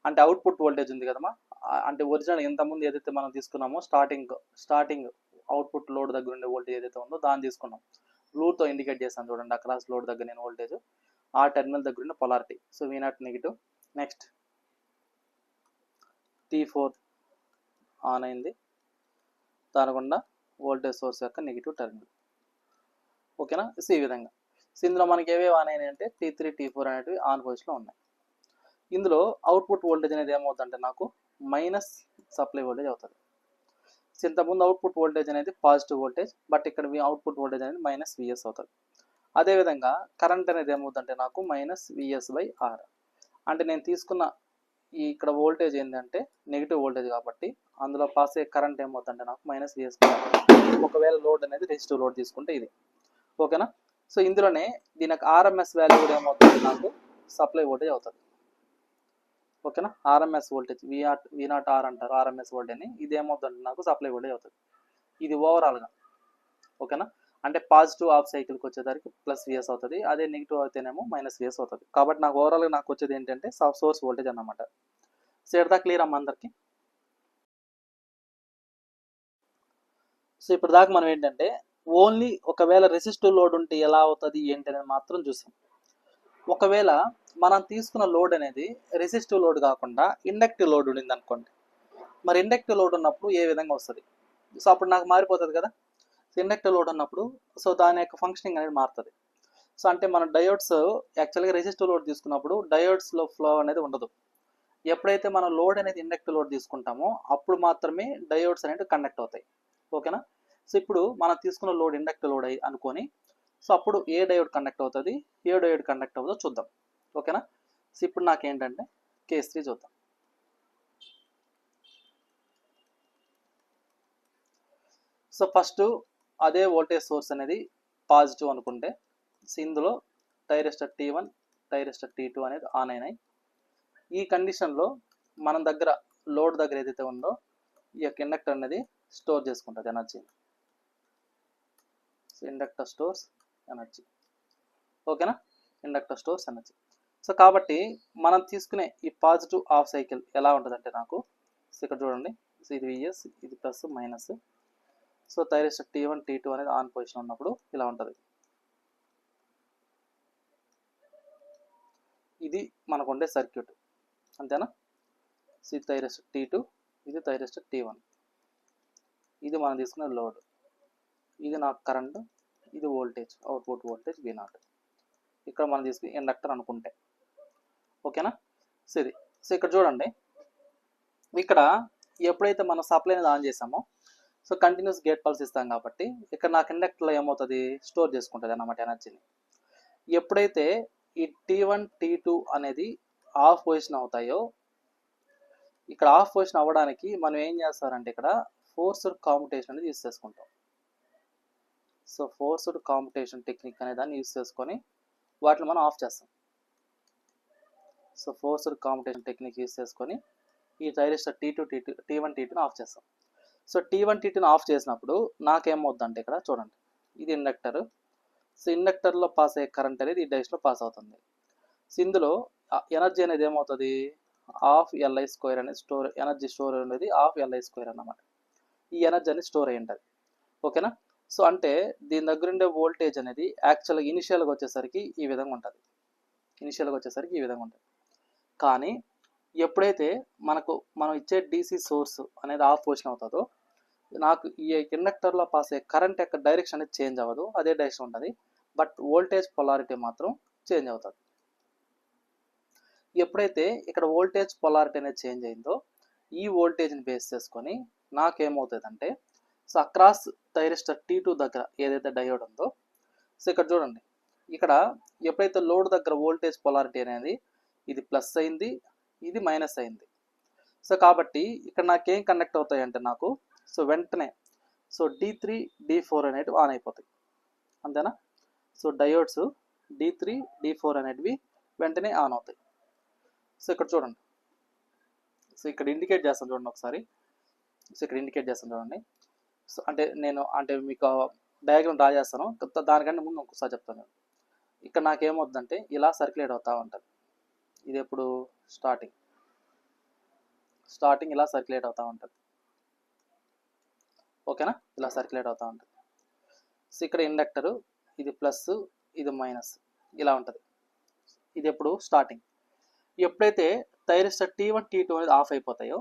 అంటే అవుట్పుట్ వోల్టేజ్ ఉంది కదమ్మా, అంటే ఒరిజినల్ ఇంతకుముందు ఏదైతే మనం తీసుకున్నామో స్టార్టింగ్ అవుట్పుట్ లోడ్ దగ్గర ఉండే వోల్టేజ్ ఏదైతే ఉందో దాన్ని తీసుకున్నాం, బ్లూతో ఇండికేట్ చేస్తాను చూడండి అక్రాస్ లోడ్ దగ్గర నేను వోల్టేజ్, ఆ టెర్మినల్ దగ్గర ఉండే polarity. So V0 negative, next T4 on అయింది, దానికుండా వోల్టేజ్ సోర్స్ యొక్క నెగిటివ్ టెర్మినల్. ఓకేనా. సో ఈ విధంగా సో ఇందులో మనకి ఏవేవి ఆన్ అయినాయి అంటే T3 T4 అనేటివి ఆన్ పొజిషన్లో ఉన్నాయి. ఇందులో అవుట్పుట్ వోల్టేజ్ అనేది ఏమవుతుందంటే నాకు మైనస్ సప్లై వోల్టేజ్ అవుతుంది. ఇంతకుముందు అవుట్పుట్ వోల్టేజ్ అనేది పాజిటివ్ వోల్టేజ్, బట్ ఇక్కడ అవుట్పుట్ వోల్టేజ్ అనేది మైనస్ విఎస్ అవుతుంది. అదేవిధంగా కరెంట్ అనేది ఏమవుతుందంటే నాకు మైనస్ విఎస్ బై ఆర్. అంటే నేను తీసుకున్న ఇక్కడ వోల్టేజ్ ఏంటంటే నెగిటివ్ వోల్టేజ్ కాబట్టి అందులో పాస్ అయ్యే కరెంట్ ఏమవుతుందంటే నాకు మైనస్ విఎస్ బై ఆర్. ఒకవేళ లోడ్ అనేది రెసిస్టివ్ లోడ్ తీసుకుంటే ఇది ఓకేనా. సో ఇందులోనే దీనికి ఆర్ఎంఎస్ వాల్యూ కూడా ఏమవుతుంది నాకు సప్లై వోల్టేజ్ అవుతుంది ఓకేనా. ఆర్ఎంఎస్ వోల్టేజ్ V0 R అంటారు ఆర్ఎంఎస్ వోల్టేజ్ని. ఇది ఏమవుతుందంటే నాకు సప్లై వోల్టేజ్ అవుతుంది. ఇది ఓవరాల్గా ఓకేనా. అంటే పాజిటివ్ హాఫ్ సైకిల్కి వచ్చేసరికి ప్లస్ విఎస్ అవుతుంది, అదే నెగిటివ్ అయితేనేమో మైనస్ విఎస్ అవుతుంది. కాబట్టి నాకు ఓవరాల్గా నాకు వచ్చేది ఏంటంటే సోర్స్ వోల్టేజ్ అన్నమాట. సో ఎడతా క్లియర్ అమ్మ అందరికి. సో ఇప్పుడు దాకా మనం ఏంటంటే ఓన్లీ ఒకవేళ రెసిస్టివ్ లోడ్ ఉంటే ఎలా అవుతుంది ఏంటి అనేది మాత్రం చూసాం. ఒకవేళ మనం తీసుకున్న లోడ్ అనేది రెసిస్టివ్ లోడ్ కాకుండా ఇండక్టివ్ లోడ్ ఉండింది అనుకోండి, మరి ఇండక్టివ్ లోడ్ ఉన్నప్పుడు ఏ విధంగా వస్తుంది? సో అప్పుడు నాకు మారిపోతుంది కదా. ఇండక్టివ్ లోడ్ ఉన్నప్పుడు సో దాని యొక్క ఫంక్షనింగ్ అనేది మారుతుంది. సో అంటే మన డయోడ్స్ యాక్చువల్గా రెసిస్టివ్ లోడ్ తీసుకున్నప్పుడు డయోడ్స్లో ఫ్లో అనేది ఉండదు. ఎప్పుడైతే మనం లోడ్ అనేది ఇండక్టివ్ లోడ్ తీసుకుంటామో అప్పుడు మాత్రమే డయోడ్స్ అనేవి కండక్ట్ అవుతాయి ఓకేనా. సో ఇప్పుడు మనం తీసుకున్న లోడ్ ఇండక్టివ్ లోడ్ అనుకొని సో అప్పుడు ఏ డయోడ్ కండక్ట్ అవుతుంది, ఏ డయోడ్ కండక్ట్ అవుతుందో చూద్దాం ఓకేనా. సో ఇప్పుడు నాకేంటంటే కేస్ 3 చూద్దాం. సో ఫస్ట్ అదే వోల్టేజ్ సోర్స్ అనేది పాజిటివ్ అనుకుంటే సో ఇందులో థైరిస్టర్ T1 థైరిస్టర్ T2 అనేది ఆన్ అయినాయి. ఈ కండిషన్లో మనం దగ్గర లోడ్ దగ్గర ఏదైతే ఉందో ఈ యొక్క ఇండక్టర్ అనేది స్టోర్ చేసుకుంటుంది energy. So inductor stores energy ఓకేనా. Inductor stores energy. సో కాబట్టి మనం తీసుకునే ఈ పాజిటివ్ హాఫ్ సైకిల్ ఎలా ఉంటుందంటే నాకు సో ఇక్కడ చూడండి. సో ఇది విఎస్, ఇది plus minus. So thyristor T1 T2 అనేది ఆన్ పొజిషన్ ఉన్నప్పుడు ఇలా ఉంటుంది. ఇది మనకు ఉండే సర్క్యూట్ అంతేనా. సో ఇది థైరిస్టర్ T2, ఇది థైరిస్టర్ T1, ఇది మనం తీసుకునే లోడ్, ఇది నాకు కరెంట్, ఇది వోల్టేజ్ అవుట్పుట్ వోల్టేజ్ V0. ఇక్కడ మనం తీసుకునే ఇండక్టర్ అనుకుంటే ఓకేనా. సో ఇది సో ఇక్కడ చూడండి, ఇక్కడ ఎప్పుడైతే మనం సప్లై అనేది ఆన్ చేసామో సో కంటిన్యూస్ గేట్ పల్స్ ఇస్తాం కాబట్టి ఇక్కడ నాకు ఇండక్టర్లో ఏమవుతుంది స్టోర్ చేసుకుంటుంది అన్నమాట ఎనర్జీని. ఎప్పుడైతే ఈ T1 T2 అనేది ఆఫ్ పొజిషన్ అవుతాయో ఇక్కడ ఆఫ్ పొజిషన్ అవ్వడానికి మనం ఏం చేస్తారంటే ఇక్కడ ఫోర్స్డ్ కాంపిటేషన్ అనేది యూస్ చేసుకుంటాం. సో ఫోర్స్డ్ కాంపిటేషన్ టెక్నిక్ అనే దాన్ని యూస్ చేసుకొని వాటిని మనం ఆఫ్ చేస్తాం. So forced competition technique use చేసుకొని ఈ థైరిస్టర్ T1 T2ని ఆఫ్ చేస్తాం. సో T1 T2ని ఆఫ్ చేసినప్పుడు నాకేమవుద్దంటే ఇక్కడ చూడండి, ఇది ఇండక్టర్. సో ఇండక్టర్లో పాస్ అయ్యే కరెంట్ అనేది ఈ డైస్లో పాస్ అవుతుంది. సో ఇందులో ఎనర్జీ అనేది ఏమవుతుంది హాఫ్ LI స్క్వేర్ అనేది స్టోర్ ఎనర్జీ స్టోర్ అనేది హాఫ్ LI స్క్వేర్ అన్నమాట. ఈ ఎనర్జీ అనేది స్టోర్ అయ్యి ఉంటుంది ఓకేనా. సో అంటే దీని దగ్గర ఉండే వోల్టేజ్ అనేది యాక్చువల్గా ఇనిషియల్గా వచ్చేసరికి ఈ విధంగా ఉంటుంది. కానీ ఎప్పుడైతే మనం ఇచ్చే DC సోర్స్ అనేది ఆఫ్ పొజిషన్ అవుతుందో నాకు ఈ ఇండక్టర్లో పాస్ అయ్యే కరెంట్ యొక్క డైరెక్షన్ అనేది చేంజ్ అవ్వదు, అదే డైరెక్షన్ ఉంటుంది. బట్ వోల్టేజ్ పొలారిటీ మాత్రం చేంజ్ అవుతుంది. ఎప్పుడైతే ఇక్కడ వోల్టేజ్ పొలారిటీ అనేది చేంజ్ అయిందో ఈ వోల్టేజ్ని బేస్ చేసుకొని నాకేమవుతుందంటే సో అక్రాస్ థైరిస్టర్ T2 దగ్గర ఏదైతే డయోడ్ ఉందో సో ఇక్కడ చూడండి, ఇక్కడ ఎప్పుడైతే లోడ్ దగ్గర వోల్టేజ్ పొలారిటీ అనేది ఇది ప్లస్ అయింది, ఇది మైనస్ అయింది. సో కాబట్టి ఇక్కడ నాకేం కనెక్ట్ అవుతాయి అంటే నాకు సో వెంటనే సో D3 D4 అనేటివి ఆన్ అయిపోతాయి అంతేనా. సో డయోడ్స్ D3 D4 అనేటివి వెంటనే ఆన్ అవుతాయి. సో ఇక్కడ చూడండి, సో ఇక్కడ ఇండికేట్ చేస్తాను చూడండి ఒకసారి. సో ఇక్కడ ఇండికేట్ చేస్తాను చూడండి. సో అంటే మీకు డయాగ్రామ్ డ్రా చేస్తాను, దానికంటే ముందు ఇంకొకసారి చెప్తాను. ఇక్కడ నాకేమవుతుందంటే ఇలా సర్క్యులేట్ అవుతూ ఉంటుంది. ఇది ఎప్పుడు స్టార్టింగ్ ఇలా సర్క్యులేట్ అవుతూ ఉంటుంది ఓకేనా. ఇలా సర్క్యులేట్ అవుతూ ఉంటుంది. సో ఇక్కడ ఇండక్టరు ఇది ప్లస్ ఇది మైనస్ ఇలా ఉంటుంది. ఇది ఎప్పుడు స్టార్టింగ్. ఎప్పుడైతే థైరిస్టర్ T1 T2 అనేది ఆఫ్ అయిపోతాయో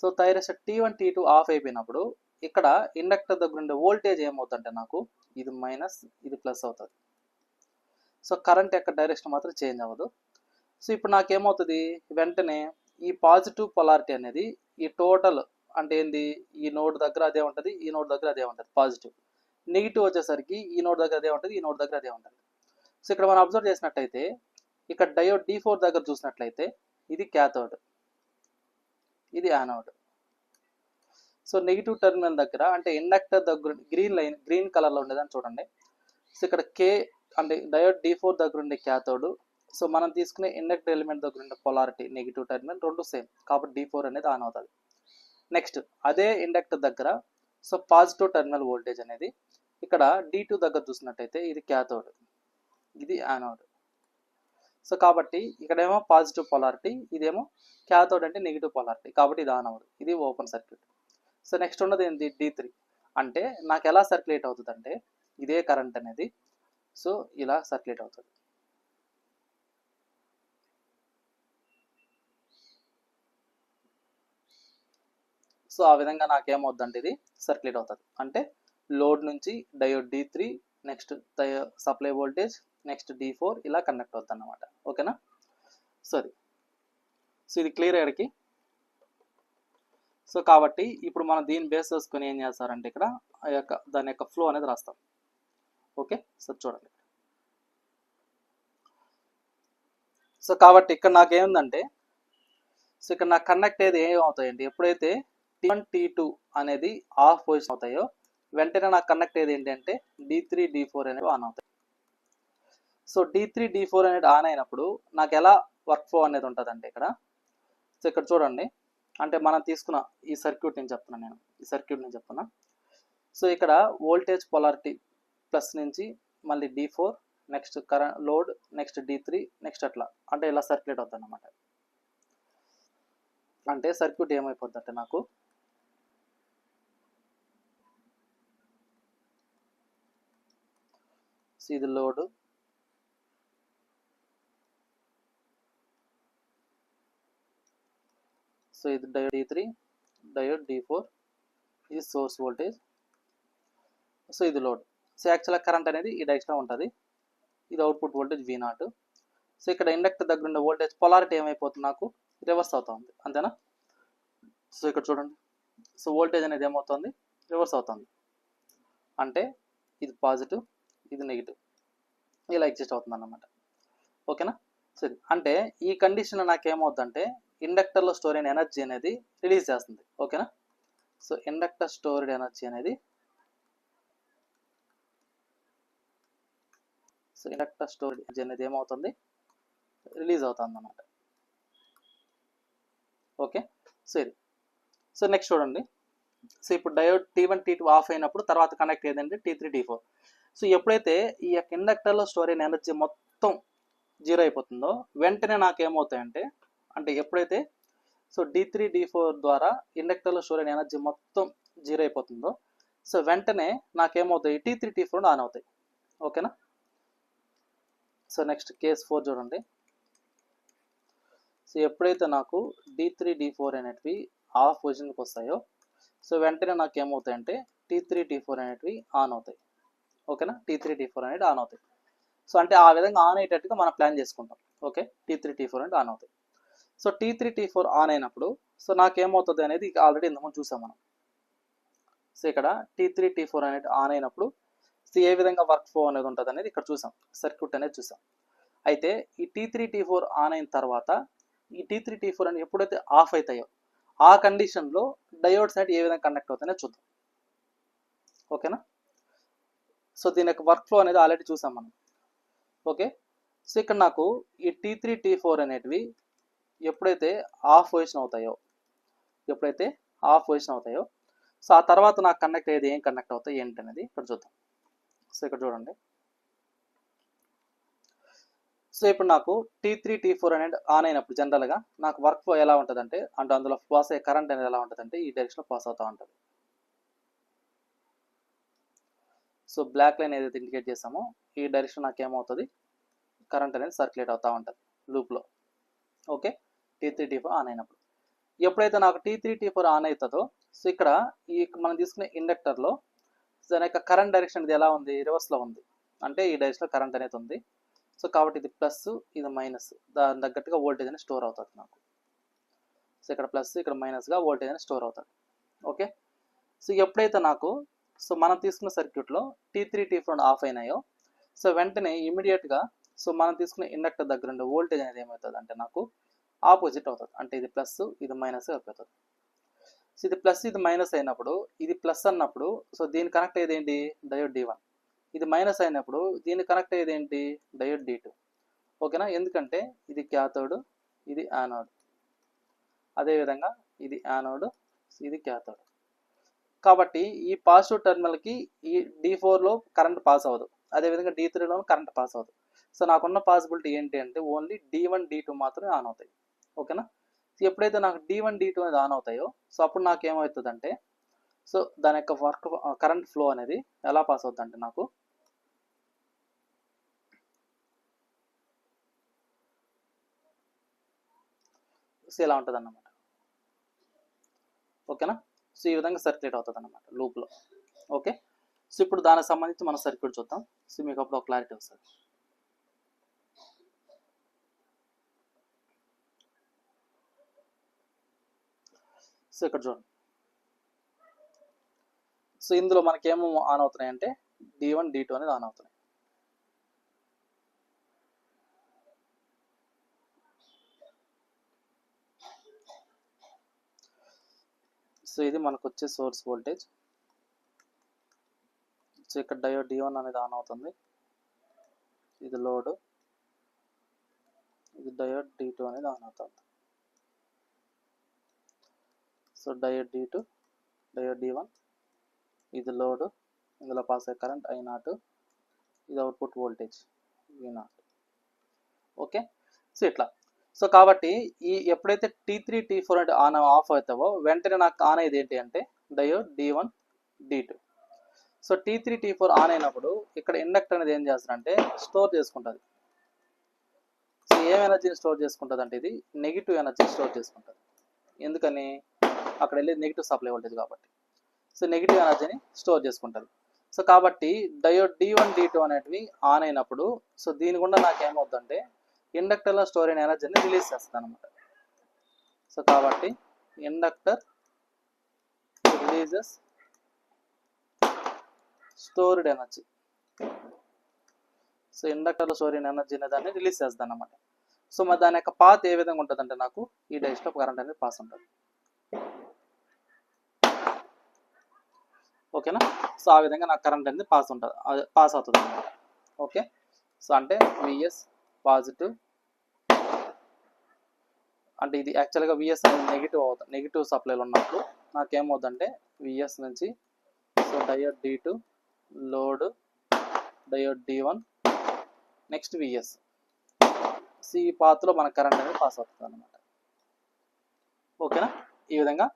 so thyristor T1 T2 off అయిపోయినప్పుడు ఇక్కడ ఇండక్టర్ దగ్గర ఉండే వోల్టేజ్ ఏమవుతుందంటే నాకు ఇది మైనస్ ఇది ప్లస్ అవుతుంది. సో కరెంట్ యొక్క డైరెక్షన్ మాత్రం చేంజ్ అవ్వదు. సో ఇప్పుడు నాకేమవుతుంది వెంటనే ఈ పాజిటివ్ పొలారిటీ అనేది ఈ టోటల్ అంటే ఏంది, ఈ నోడ్ దగ్గర అదే ఉంటుంది, ఈ నోడ్ దగ్గర అదే ఉంటుంది పాజిటివ్. నెగిటివ్ వచ్చేసరికి ఈ నోడ్ దగ్గర అదే ఉంటుంది, ఈ నోడ్ దగ్గర అదే ఉంటుంది. సో ఇక్కడ మనం అబ్జర్వ్ చేసినట్టయితే ఇక్కడ డయోడ్ D4 దగ్గర చూసినట్లయితే ఇది క్యాథోడ్, ఇది యానోడ్. సో నెగిటివ్ టెర్మినల్ దగ్గర అంటే ఇండక్టర్ దగ్గర గ్రీన్ కలర్లో ఉండేదని చూడండి. సో ఇక్కడ K అంటే డయోడ్ D4 దగ్గర ఉండే క్యాథోడ్. సో మనం తీసుకునే ఇండక్టర్ ఎలిమెంట్ దగ్గర ఉండే పొలారిటీ నెగిటివ్ టెర్మినల్ రెండు సేమ్, కాబట్టి D4 అనేది ఆన్ అవుతుంది. నెక్స్ట్ అదే ఇండక్టర్ దగ్గర సో పాజిటివ్ టెర్మినల్ వోల్టేజ్ అనేది ఇక్కడ D2 దగ్గర చూసినట్టయితే ఇది క్యాథోడ్, ఇది యానోడ్. సో కాబట్టి ఇక్కడేమో పాజిటివ్ పొలారిటీ, ఇదేమో క్యాథోడ్ అంటే నెగిటివ్ పొలారిటీ, కాబట్టి ఇది ఆన్ అవ్వదు, ఇది ఓపెన్ సర్క్యూట్. సో నెక్స్ట్ ఉన్నది ఏంటి, D3 అంటే నాకు ఎలా సర్క్యులేట్ అవుతుంది అంటే ఇదే కరెంట్ అనేది సో ఇలా సర్క్యులేట్ అవుతుంది. సో ఆ విధంగా నాకేమవుద్దంటే ఇది సర్క్యులేట్ అవుతుంది. అంటే లోడ్ నుంచి diode D3, next supply voltage, next D4 ఇలా కనెక్ట్ అవుతుంది అన్నమాట. ఓకేనా. సో ఇది క్లియర్ అయ్యాడికి. సో కాబట్టి ఇప్పుడు మనం దీన్ని బేస్ చేసుకుని ఏం చేస్తారంటే ఇక్కడ దాని యొక్క ఫ్లో అనేది రాస్తాం. ఓకే. సో చూడండి. సో కాబట్టి ఇక్కడ నాకేముందంటే సో ఇక్కడ నాకు కనెక్ట్ అయ్యేది ఏమవుతాయండి, ఎప్పుడైతే T1 T2 అనేది ఆఫ్ పొజిషన్ అవుతాయో వెంటనే నాకు కనెక్ట్ అయ్యేది ఏంటంటే D3 D4 అనేవి ఆన్ అవుతాయి. సో D3 D4 అనేది ఆన్ అయినప్పుడు నాకు ఎలా వర్క్ ఫ్లో అనేది ఉంటుంది అంటే ఇక్కడ సో ఇక్కడ చూడండి. అంటే మనం తీసుకున్న ఈ సర్క్యూట్ నేను చెప్తున్నా. సో ఇక్కడ వోల్టేజ్ పొలారిటీ ప్లస్ నుంచి మళ్ళీ D4, next current load, next D3, next అట్లా అంటే ఇలా సర్క్యులేట్ అవుతుంది అన్నమాట. అంటే సర్క్యూట్ ఏమైపోద్ది అంటే నాకు ఇది లోడ్, సో ఇది డయోడ్ D3, డయోడ్ D4, ఇది సోర్స్ వోల్టేజ్, సో ఇది లోడ్. సో యాక్చువల్గా కరెంట్ అనేది ఈ డైరెక్షన్లో ఉంటుంది, ఇది అవుట్పుట్ వోల్టేజ్ V0. సో ఇక్కడ ఇండక్టర్ దగ్గర ఉండే వోల్టేజ్ పొలారిటీ ఏమైపోతుంది, నాకు రివర్స్ అవుతుంది, అంతేనా. సో ఇక్కడ చూడండి. సో వోల్టేజ్ అనేది ఏమవుతుంది, రివర్స్ అవుతుంది. అంటే ఇది పాజిటివ్, ఇది నెగిటివ్, ఇలా ఎగ్జిస్ట్ అవుతుంది అన్నమాట. ఓకేనా. సరే, అంటే ఈ కండిషన్లో నాకు ఏమవుతుందంటే ఇండక్టర్లో స్టోర్ అయిన ఎనర్జీ అనేది రిలీజ్ చేస్తుంది. ఓకేనా. సో ఇండక్టర్ స్టోర్డ్ ఎనర్జీ అనేది ఏమవుతుంది, రిలీజ్ అవుతుంది అన్నమాట. ఓకే. సరే. సో నెక్స్ట్ చూడండి. సో ఇప్పుడు డయోడ్ T1 T2 ఆఫ్ అయినప్పుడు తర్వాత కనెక్ట్ అయ్యేదంటే T3 T4. సో ఎప్పుడైతే ఈ యొక్క ఇండక్టర్లో స్టోర్ అయిన ఎనర్జీ మొత్తం జీరో అయిపోతుందో వెంటనే నాకేమవుతాయంటే అంటే ఎప్పుడైతే సో D3 D4 ద్వారా ఇండక్టర్లో స్టోర్ అయిన ఎనర్జీ మొత్తం జీరో అయిపోతుందో సో వెంటనే నాకేమవుతాయి, T3 T4 ఆన్ అవుతాయి. ఓకేనా. సో నెక్స్ట్ కేస్ 4 చూడండి. సో ఎప్పుడైతే నాకు D3 D4 అనేటివి ఆఫ్ పొజిషన్కి వస్తాయో సో వెంటనే నాకు ఏమవుతాయంటే T3 T4 అనేటివి ఆన్ అవుతాయి. ఓకేనా. T3 T4 అనేది ఆన్ అవుతాయి. సో అంటే ఆ విధంగా ఆన్ అయ్యేటట్టుగా మనం ప్లాన్ చేసుకుంటాం. ఓకే. T3 T4 అనేది ఆన్ అవుతాయి. సో T3 T4 ఆన్ అయినప్పుడు సో నాకేమవుతుంది అనేది ఆల్రెడీ ఇంతకుముందు చూసాం మనం. సో ఇక్కడ T3 T4 అనేది ఆన్ అయినప్పుడు సో ఏ విధంగా వర్క్ ఫ్లో అనేది ఉంటుంది అనేది ఇక్కడ చూసాం, సర్క్యూట్ అనేది చూసాం. అయితే ఈ T3 T4 ఆన్ అయిన తర్వాత ఈ T3 T4 అని ఎప్పుడైతే ఆఫ్ అవుతాయో ఆ కండిషన్లో డయోడ్స్ అనేవి ఏ విధంగా కనెక్ట్ అవుతాయో చూద్దాం. ఓకేనా. సో దీని యొక్క వర్క్ ఫ్లో అనేది ఆల్రెడీ చూసాం మనం. ఓకే. సో ఇక్కడ నాకు ఈ T3 T4 అనేటివి ఎప్పుడైతే ఆఫ్ పొజిషన్ అవుతాయో సో ఆ తర్వాత నాకు కనెక్ట్ అయ్యేది ఏం కనెక్ట్ అవుతాయి ఏంటి అనేది ఇక్కడ చూద్దాం. సో ఇక్కడ చూడండి. సో ఇప్పుడు నాకు T3 T4 అనేది ఆన్ అయినప్పుడు జనరల్గా నాకు వర్క్ ఫ్లో ఎలా ఉంటుందంటే అంటే అందులో పాస్ అయ్యే కరెంట్ అనేది ఎలా ఉంటుందంటే ఈ డైరెక్షన్లో పాస్ అవుతూ ఉంటుంది. సో బ్లాక్ లైన్ ఏదైతే ఇండికేట్ చేసామో ఈ డైరెక్షన్ నాకు ఏమవుతుంది, కరెంట్ అనేది సర్క్యులేట్ అవుతూ ఉంటుంది లూప్లో. ఓకే. T3 T4 ఆన్ అయినప్పుడు ఎప్పుడైతే నాకు T3 T4 ఆన్ అవుతుందో సో ఇక్కడ ఈ మనం తీసుకునే ఇండక్టర్లో దాని యొక్క కరెంట్ డైరెక్షన్ అనేది ఎలా ఉంది, రివర్స్లో ఉంది. అంటే ఈ డైరెక్షన్లో కరెంట్ అనేది ఉంది. సో కాబట్టి ఇది ప్లస్, ఇది మైనస్, దాని తగ్గట్టుగా వోల్టేజ్ అనేది స్టోర్ అవుతుంది నాకు. సో ఇక్కడ ప్లస్, ఇక్కడ మైనస్గా వోల్టేజ్ అనేది స్టోర్ అవుతుంది. ఓకే. సో ఎప్పుడైతే నాకు సో మనం తీసుకున్న సర్క్యూట్లో T3 T4 ఆఫ్ అయినాయో సో వెంటనే ఇమీడియట్గా సో మనం తీసుకున్న ఇండక్టర్ దగ్గర ఉండే వోల్టేజ్ అనేది ఏమవుతుంది అంటే నాకు ఆపోజిట్ అవుతుంది. అంటే ఇది ప్లస్ ఇది మైనస్ అయిపోతుంది. సో ఇది ప్లస్ ఇది మైనస్ అయినప్పుడు ఇది ప్లస్ అన్నప్పుడు సో దీని కనెక్ట్ అయ్యేది ఏంటి డయోడ్ D1, ఇది మైనస్ అయినప్పుడు దీన్ని కనెక్ట్ అయ్యేది ఏంటి డయోడ్ D2. ఓకేనా, ఎందుకంటే ఇది క్యాథోడ్ ఇది యానోడ్, అదేవిధంగా ఇది యానోడ్ ఇది క్యాథోడ్. కాబట్టి ఈ పాజిటివ్ టెర్మినల్కి ఈ D4లో కరెంట్ పాస్ అవ్వదు, అదేవిధంగా D3లో కరెంట్ పాస్ అవ్వదు. సో నాకున్న పాసిబిలిటీ ఏంటి అంటే ఓన్లీ D1 D2 మాత్రమే ఆన్ అవుతాయి. ఓకేనా, సో ఎప్పుడైతే నాకు D1 D2 అనేది ఆన్ అవుతాయో సో అప్పుడు నాకు ఏమవుతుందంటే సో దాని యొక్క వర్క్ కరెంట్ ఫ్లో అనేది ఎలా పాస్ అవుతుంది అంటే నాకు సో ఇలా ఉంటుంది అన్నమాట. ఓకేనా, సో ఈ విధంగా సర్క్యులేట్ అవుతుంది అన్నమాట లూప్లో. ఓకే, సో ఇప్పుడు దానికి సంబంధించి మన సర్క్యూట్ చూద్దాం. సో మీకు అప్పుడు ఒక క్లారిటీ వస్తుంది. సో ఇక్కడ చూడండి, సో ఇందులో మనకేమో ఆన్ అవుతున్నాయి అంటే D1 D2 అనేది ఆన్ అవుతున్నాయి. సో ఇది మనకు వచ్చే సోర్స్ వోల్టేజ్. సో ఇక్కడ డయోడ్ D1 అనేది ఆన్ అవుతుంది, ఇది లోడ్, ఇది డయోడ్ D2 అనేది ఆన్ అవుతుంది. So diode D2 diode D1 ఇది లోడ్, ఇందులో పాస్ అయ్యే కరెంట్ I0, ఇది output voltage V0. Okay, so ఇట్లా. సో కాబట్టి ఈ ఎప్పుడైతే T3 T4 అంటే ఆన్ ఆఫ్ అవుతావో వెంటనే నాకు ఆన్ అయ్యేది ఏంటి అంటే diode D1 D2. So T3 T4 on అయినప్పుడు ఇక్కడ ఇండక్టర్ అనేది ఏం చేస్తారంటే స్టోర్ చేసుకుంటుంది. సో ఏం ఎనర్జీని స్టోర్ చేసుకుంటుంది అంటే ఇది నెగిటివ్ ఎనర్జీ స్టోర్ చేసుకుంటుంది. ఎందుకని అక్కడ వెళ్ళేది నెగిటివ్ సప్లై వోల్టేజ్ కాబట్టి సో నెగిటివ్ ఎనర్జీని స్టోర్ చేసుకుంటుంది. సో కాబట్టి డయోడ్ D1 D2 అనేటివి ఆన్ అయినప్పుడు సో దీని గుండా నాకు ఏమవుతుందంటే ఇండక్టర్లో స్టోర్ అయిన ఎనర్జీని రిలీజ్ చేస్తాను అనమాట. సో కాబట్టి inductor releases stored energy. So ఇండక్టర్లో స్టోర్ అయిన ఎనర్జీ అనే దాన్ని రిలీజ్ చేస్తాను అనమాట. సో మరి దాని యొక్క పాత్ ఏ విధంగా ఉంటుందంటే నాకు ఈ డైరెక్షన్లో కరెంట్ అనేది పాస్ ఉంటుంది. ఓకేనా, సో ఆ విధంగా నాకు కరెంట్ అనేది పాస్ అవుతుంది అనమాట. ఓకే, సో అంటే విఎస్ పాజిటివ్, అంటే ఇది యాక్చువల్గా విఎస్ అనేది నెగిటివ్ అవుతుంది. నెగిటివ్ సప్లైలో ఉన్నప్పుడు నాకేమవుతుందంటే విఎస్ నుంచి so diode D2 load diode D1 next VS, C పాత్లో మన కరెంట్ అనేది పాస్ అవుతుంది అనమాట. ఓకేనా, ఈ విధంగా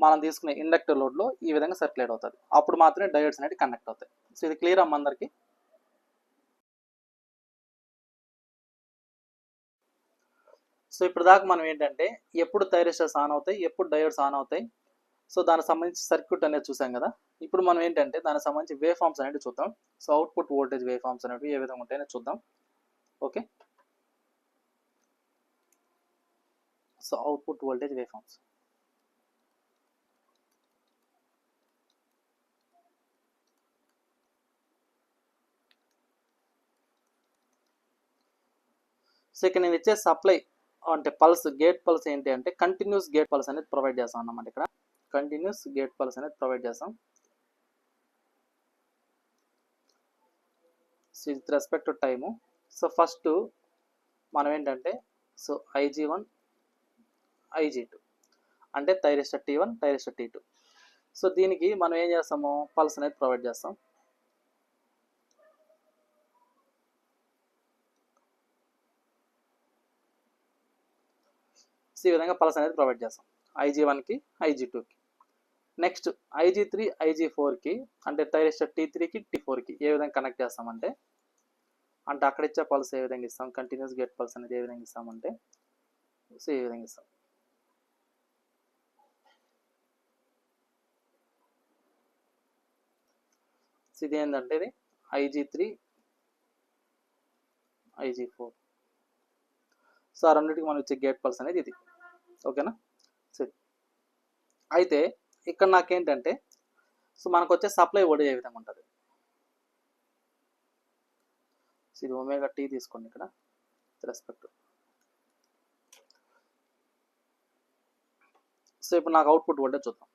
మనం తీసుకునే ఇండక్టర్ లోడ్లో ఈ విధంగా సర్క్యులేట్ అవుతుంది. అప్పుడు మాత్రమే డయోడ్స్ అనేవి కనెక్ట్ అవుతాయి. సో ఇది క్లియర్ అమ్మ అందరికి. సో ఇప్పుడు దాకా మనం ఏంటంటే ఎప్పుడు థైరిస్టర్స్ ఆన్ అవుతాయి, ఎప్పుడు డయోడ్స్ ఆన్ అవుతాయి, సో దానికి సంబంధించి సర్క్యూట్ అనేది చూసాం కదా. ఇప్పుడు మనం ఏంటంటే దానికి సంబంధించి వేవ్ ఫార్మ్స్ అనేవి చూద్దాం. So output voltage waveforms అనేవి ఏ విధంగా ఉంటాయని చూద్దాం. Okay, so output voltage waveforms. So ఇక్కడ నేను ఇచ్చే సప్లై అంటే పల్స్ గేట్ పల్స్ ఏంటి అంటే కంటిన్యూస్ గేట్ పల్స్ అనేది ప్రొవైడ్ చేస్తాం అన్నమాట. ఇక్కడ కంటిన్యూస్ గేట్ పల్స్ అనేది ప్రొవైడ్ చేస్తాం. So with respect to time. So first మనం ఏంటంటే సో IG1 IG2 అంటే thyristor T1 thyristor T2. So దీనికి మనం ఏం చేస్తాము పల్స్ అనేది ప్రొవైడ్ చేస్తాం. సో ఈ విధంగా పల్స్ అనేది ప్రొవైడ్ చేస్తాం IG1కి IG2కి. నెక్స్ట్ IG3 IG4కి అంటే థైరిస్టర్ T3కి T4కి ఏ విధంగా కనెక్ట్ చేస్తామంటే అంటే అక్కడ ఇచ్చే పల్స్ ఏ విధంగా ఇస్తాం, కంటిన్యూస్ గేట్ పల్స్ అనేది ఏ విధంగా ఇస్తామంటే సో ఈ విధంగా ఇస్తాం. సో ఇది ఏంటంటే ఇది IG3 IG4. సో ఆ రెండింటికి మనం ఇచ్చే గేట్ పల్స్ అనేది ఇది. ఓకేనా, సో అయితే ఇక్కడ నాకేంటంటే సో మనకు వచ్చే సప్లై వోల్టేజ్ ఏ విధంగా ఉంటుంది. సో ఇది ఒమేగా టీ తీసుకోండి ఇక్కడ రెస్పెక్ట్. సో ఇప్పుడు నాకు అవుట్పుట్ వోల్టేజ్ చూద్దాం.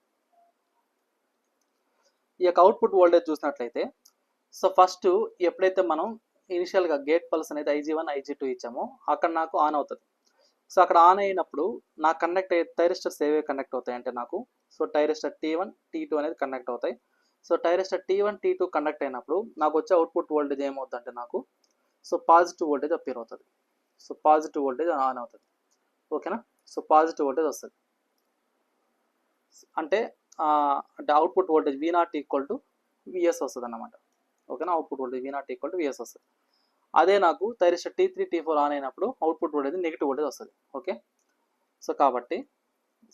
ఈ యొక్క అవుట్పుట్ వోల్టేజ్ చూసినట్లయితే సో ఫస్ట్ ఎప్పుడైతే మనం ఇనిషియల్గా గేట్ పల్స్ అనేది IG1 IG2 ఇచ్చామో అక్కడ నాకు ఆన్ అవుతుంది. సో అక్కడ ఆన్ అయినప్పుడు నాకు కనెక్ట్ అయ్యే థైరిస్టర్స్ ఏవే కనెక్ట్ అవుతాయి అంటే నాకు సో థైరిస్టర్ T1 T2 అనేది కనెక్ట్ అవుతాయి. So thyristor T1 T2 connect అయినప్పుడు నాకు వచ్చే అవుట్పుట్ వోల్టేజ్ ఏమవుతుందంటే నాకు సో పాజిటివ్ వోల్టేజ్ అపీర్ అవుతుంది. సో పాజిటివ్ వోల్టేజ్ ఆన్ అవుతుంది. ఓకేనా. సో పాజిటివ్ వోల్టేజ్ వస్తుంది అంటే output voltage V0 equal to VS వస్తుంది అన్నమాట. ఓకేనా. Output voltage V0 equal to VS వస్తుంది. అదే నాకు థైరిస్టర్ T3 T4 ఆన్ అయినప్పుడు అవుట్పుట్ వోల్టేజ్ నెగిటివ్ వోల్టేజ్ వస్తుంది. ఓకే. సో కాబట్టి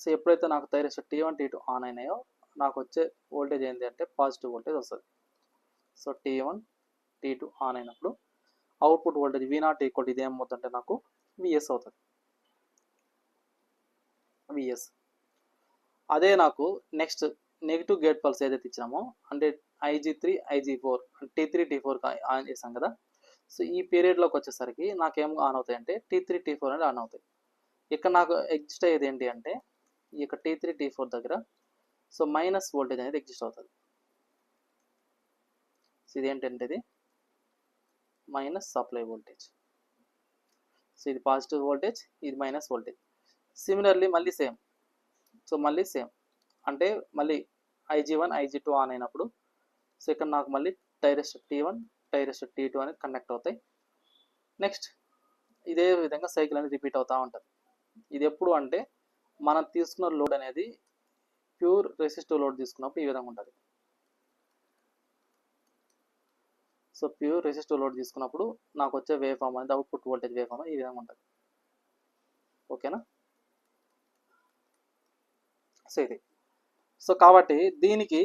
సో ఎప్పుడైతే నాకు థైరిస్టర్ T1 T2 ఆన్ అయినాయో నాకు వచ్చే వోల్టేజ్ ఏంటి అంటే పాజిటివ్ వోల్టేజ్ వస్తుంది. సో T1 T2 ఆన్ అయినప్పుడు అవుట్పుట్ వోల్టేజ్ V0 ఈక్వల్ ఇది ఏమవుతుందంటే నాకు VS అవుతుంది. VS. అదే నాకు నెక్స్ట్ నెగిటివ్ గేట్ పల్స్ ఏదైతే ఇచ్చామో అంటే IG3 IG4 T3 T4 on చేసాం కదా. సో ఈ పీరియడ్లోకి వచ్చేసరికి నాకేం ఆన్ అవుతాయి అంటే T3 T4 అనేది ఆన్ అవుతాయి. ఇక్కడ నాకు ఎగ్జిస్ట్ అయ్యేది ఏంటి అంటే ఈ యొక్క T3 T4 దగ్గర సో మైనస్ వోల్టేజ్ అనేది ఎగ్జిస్ట్ అవుతుంది. సో ఇది ఏంటంటే ఇది మైనస్ సప్లై వోల్టేజ్. సో ఇది పాజిటివ్ వోల్టేజ్, ఇది మైనస్ వోల్టేజ్. సిమిలర్లీ మళ్ళీ సేమ్. సో మళ్ళీ సేమ్ అంటే మళ్ళీ IG1 IG2 ఆన్ అయినప్పుడు సో ఇక్కడ నాకు మళ్ళీ థైరిస్టర్ T1 థైరిస్టర్ T2 అనేది కనెక్ట్ అవుతాయి. నెక్స్ట్ ఇదే విధంగా సైకిల్ అనేది రిపీట్ అవుతూ ఉంటుంది. ఇది ఎప్పుడు అంటే మనం తీసుకున్న లోడ్ అనేది ప్యూర్ రెసిస్టివ్ లోడ్ తీసుకున్నప్పుడు ఈ విధంగా ఉంటుంది. సో ప్యూర్ రెసిస్టివ్ లోడ్ తీసుకున్నప్పుడు నాకు వచ్చే వేవ్ ఫామ్ అనేది అవుట్పుట్ వోల్టేజ్ వేవ్ ఫామ్ ఈ విధంగా ఉంటుంది. ఓకేనా. సో ఇది సో కాబట్టి దీనికి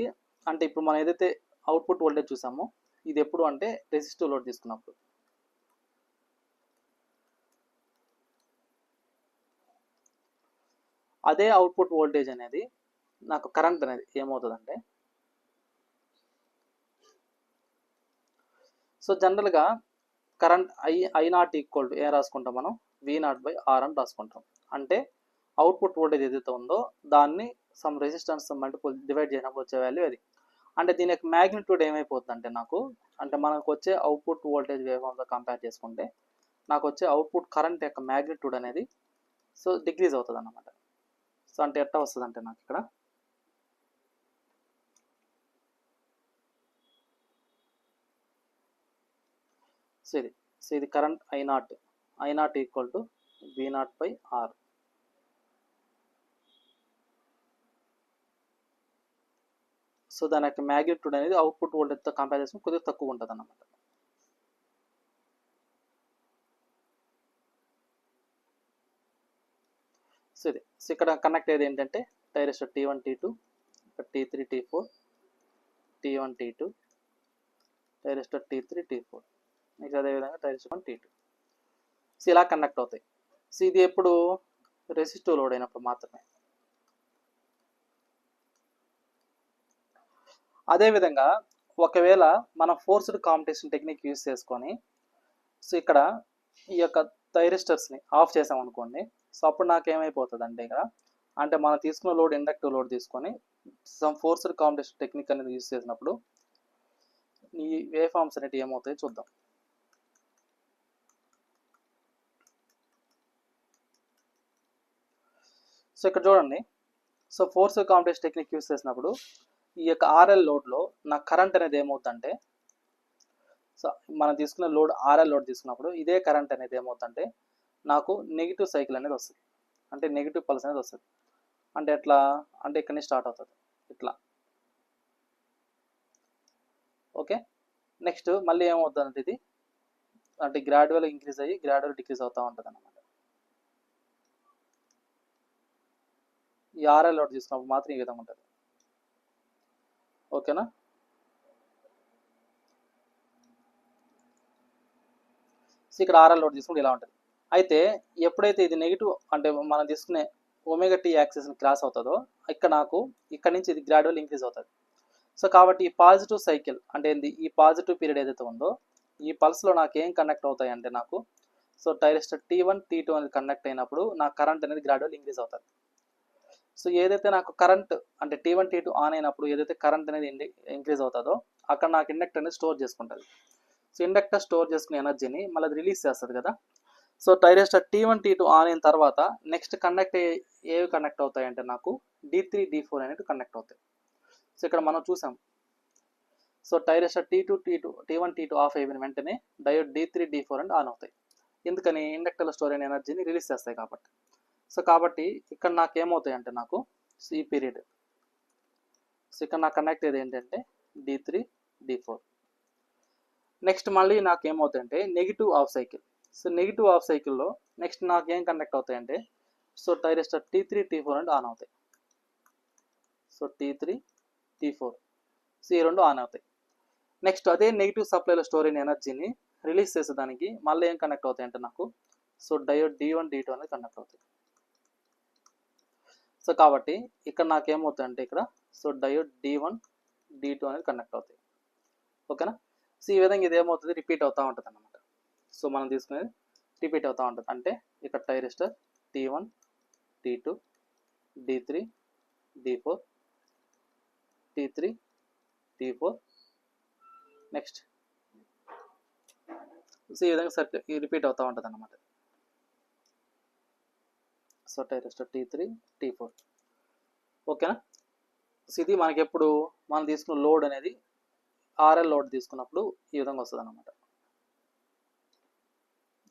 అంటే ఇప్పుడు మనం ఏదైతే అవుట్పుట్ వోల్టేజ్ చూసామో ఇది ఎప్పుడు అంటే రెసిస్టివ్ లోడ్ తీసుకున్నప్పుడు. అదే అవుట్పుట్ వోల్టేజ్ అనేది నాకు కరెంట్ అనేది ఏమవుతుందంటే సో జనరల్గా కరెంట్ I0 ఈక్వల్ టు ఏం రాసుకుంటాం మనం V0/R అని రాసుకుంటాం. అంటే అవుట్పుట్ వోల్టేజ్ ఏదైతే ఉందో దాన్ని సమ్ రెసిస్టెన్స్ మల్టిపుల్ డివైడ్ చేసినప్పుడు వచ్చే వాల్యూ అది. అంటే దీని యొక్క మ్యాగ్నిట్యూడ్ ఏమైపోతుంది అంటే నాకు అంటే మనకు వచ్చే అవుట్పుట్ వోల్టేజ్ వేవ్ ఫామ్తో కంపేర్ చేసుకుంటే నాకు వచ్చే అవుట్పుట్ కరెంట్ యొక్క మ్యాగ్నిట్యూడ్ అనేది సో డిక్రీజ్ అవుతుంది అన్నమాట. సో అంటే ఎట్లా వస్తుంది అంటే నాకు ఇక్కడ సో ఇది current I0 equal to V0/R. So దాని యొక్క మ్యాగ్నిట్యూడ్ అనేది అవుట్పుట్ వోల్టేజ్తో కంపేర్ చేసుకుని కొద్దిగా తక్కువ ఉంటుంది అన్నమాట. సో ఇక్కడ కనెక్ట్ అయ్యేది ఏంటంటే thyristor T1 T2 T3 T4 T1 T2 thyristor T3 T4 next అదేవిధంగా థైరిస్టర్ T2. సో ఇలా కనెక్ట్ అవుతాయి. సో ఇది ఎప్పుడు రెసిస్టివ్ లోడ్ అయినప్పుడు మాత్రమే. అదేవిధంగా ఒకవేళ మనం ఫోర్స్డ్ కాంపిటీషన్ టెక్నిక్ యూజ్ చేసుకొని సో ఇక్కడ ఈ యొక్క థైరిస్టర్స్ని ఆఫ్ చేసామనుకోండి. సో అప్పుడు నాకు ఏమైపోతుంది అంటే ఇక్కడ అంటే మనం తీసుకున్న లోడ్ ఇండక్టివ్ లోడ్ తీసుకొని సమ్ ఫోర్స్డ్ కాంపిటీషన్ టెక్నిక్ అనేది యూజ్ చేసినప్పుడు ఈ వేవ్ ఫామ్స్ అనేవి ఏమవుతాయో చూద్దాం. సో ఇక్కడ చూడండి. So forced competition technique use చేసినప్పుడు ఈ యొక్క RL లోడ్లో నాకు కరెంట్ అనేది ఏమవుతుందంటే సో మనం తీసుకున్న లోడ్ RL లోడ్ తీసుకున్నప్పుడు ఇదే కరెంట్ అనేది ఏమవుతుందంటే నాకు నెగిటివ్ సైకిల్ అనేది వస్తుంది. అంటే నెగిటివ్ పల్స్ అనేది వస్తుంది. అంటే ఎట్లా అంటే ఇక్కడ నుంచి స్టార్ట్ అవుతుంది ఇట్లా. ఓకే. నెక్స్ట్ మళ్ళీ ఏమవుతుందంటే ఇది అంటే గ్రాడ్యువల్ ఇంక్రీజ్ అయ్యి గ్రాడ్యువల్ డిక్రీజ్ అవుతూ ఉంటుంది అన్నమాట. ఈ RL లోడ్ తీసుకున్నప్పుడు మాత్రం ఈ విధంగా ఉంటుంది. ఓకేనా. సో ఇక్కడ RL లోడ్ తీసుకుంటే ఇలా ఉంటుంది. అయితే ఎప్పుడైతే ఇది నెగిటివ్ అంటే మనం తీసుకునే ఒమేగా టీ యాక్సిస్ని క్రాస్ అవుతుందో ఇక్కడ నుంచి ఇది గ్రాడ్యువల్ ఇంక్రీజ్ అవుతుంది. సో కాబట్టి ఈ పాజిటివ్ సైకిల్ అంటే ఏంది, ఈ పాజిటివ్ పీరియడ్ ఏదైతే ఉందో ఈ పల్స్లో నాకు ఏం కనెక్ట్ అవుతాయి అంటే సో టైరిస్టర్ T1 T2 అనేది కనెక్ట్ అయినప్పుడు నాకు కరెంట్ అనేది గ్రాడ్యువల్ ఇంక్రీజ్ అవుతుంది. సో ఏదైతే నాకు కరెంట్ అంటే T1 T2 ఆన్ అయినప్పుడు ఏదైతే కరెంట్ అనేది ఇంక్రీజ్ అవుతుందో అక్కడ నాకు ఇండక్టర్ అనేది స్టోర్ చేసుకుంటుంది. సో ఇండక్టర్ స్టోర్ చేసుకునే ఎనర్జీని మళ్ళీ అది రిలీజ్ చేస్తుంది కదా. సో టైరిస్టర్ T1 T2 ఆన్ అయిన తర్వాత నెక్స్ట్ ఏవి కనెక్ట్ అవుతాయి అంటే నాకు D3 D4 అనేవి కనెక్ట్ అవుతాయి. సో ఇక్కడ మనం చూసాం. సో టైరిస్టర్ T1 T2 ఆఫ్ అయిన వెంటనే డయోడ్ D3 D4 అని ఆన్ అవుతాయి. ఎందుకని, ఇండక్టర్లో స్టోర్ అయిన ఎనర్జీని రిలీజ్ చేస్తాయి కాబట్టి. సో కాబట్టి ఇక్కడ నాకు ఏమవుతాయి అంటే ఈ పీరియడ్ సో ఇక్కడ నాకు కనెక్ట్ అయ్యేది ఏంటంటే D3 D4. నెక్స్ట్ మళ్ళీ నాకు ఏమవుతాయి అంటే negative half cycle. So negative half సైకిల్లో నెక్స్ట్ నాకు ఏం కనెక్ట్ అవుతాయి అంటే సో టైరిస్టర్ T3 T4 అంటే ఆన్ అవుతాయి. సో T3 T4 సో ఈ రెండు ఆన్ అవుతాయి. నెక్స్ట్ అదే నెగిటివ్ సప్లైలో స్టోర్ అయిన ఎనర్జీని రిలీజ్ చేసేదానికి మళ్ళీ ఏం కనెక్ట్ అవుతాయి అంటే సో డయోడ్ D1 D2 అనేది కనెక్ట్ అవుతాయి. సో కాబట్టి ఇక్కడ నాకు ఏమవుతాయి అంటే ఇక్కడ సో డయోడ్ D1 D2 అనేది కనెక్ట్ అవుతాయి. ఓకేనా. సో ఈ విధంగా ఇది ఏమవుతుంది, రిపీట్ అవుతూ ఉంటుంది అన్నమాట. సో మనం తీసుకునేది రిపీట్ అవుతూ ఉంటుంది. అంటే ఇక్కడ టైరిస్టర్ T1 T2 D3 D4 T3 T4 next so ఈ విధంగా సర్క్యూట్ రిపీట్ అవుతూ ఉంటుంది అన్నమాట. సో టైరిస్టర్ T3 T4 ఓకేనా. సో ఇది మనకి ఎప్పుడు మనం తీసుకున్న లోడ్ అనేది RL లోడ్ తీసుకున్నప్పుడు ఈ విధంగా వస్తుంది అన్నమాట.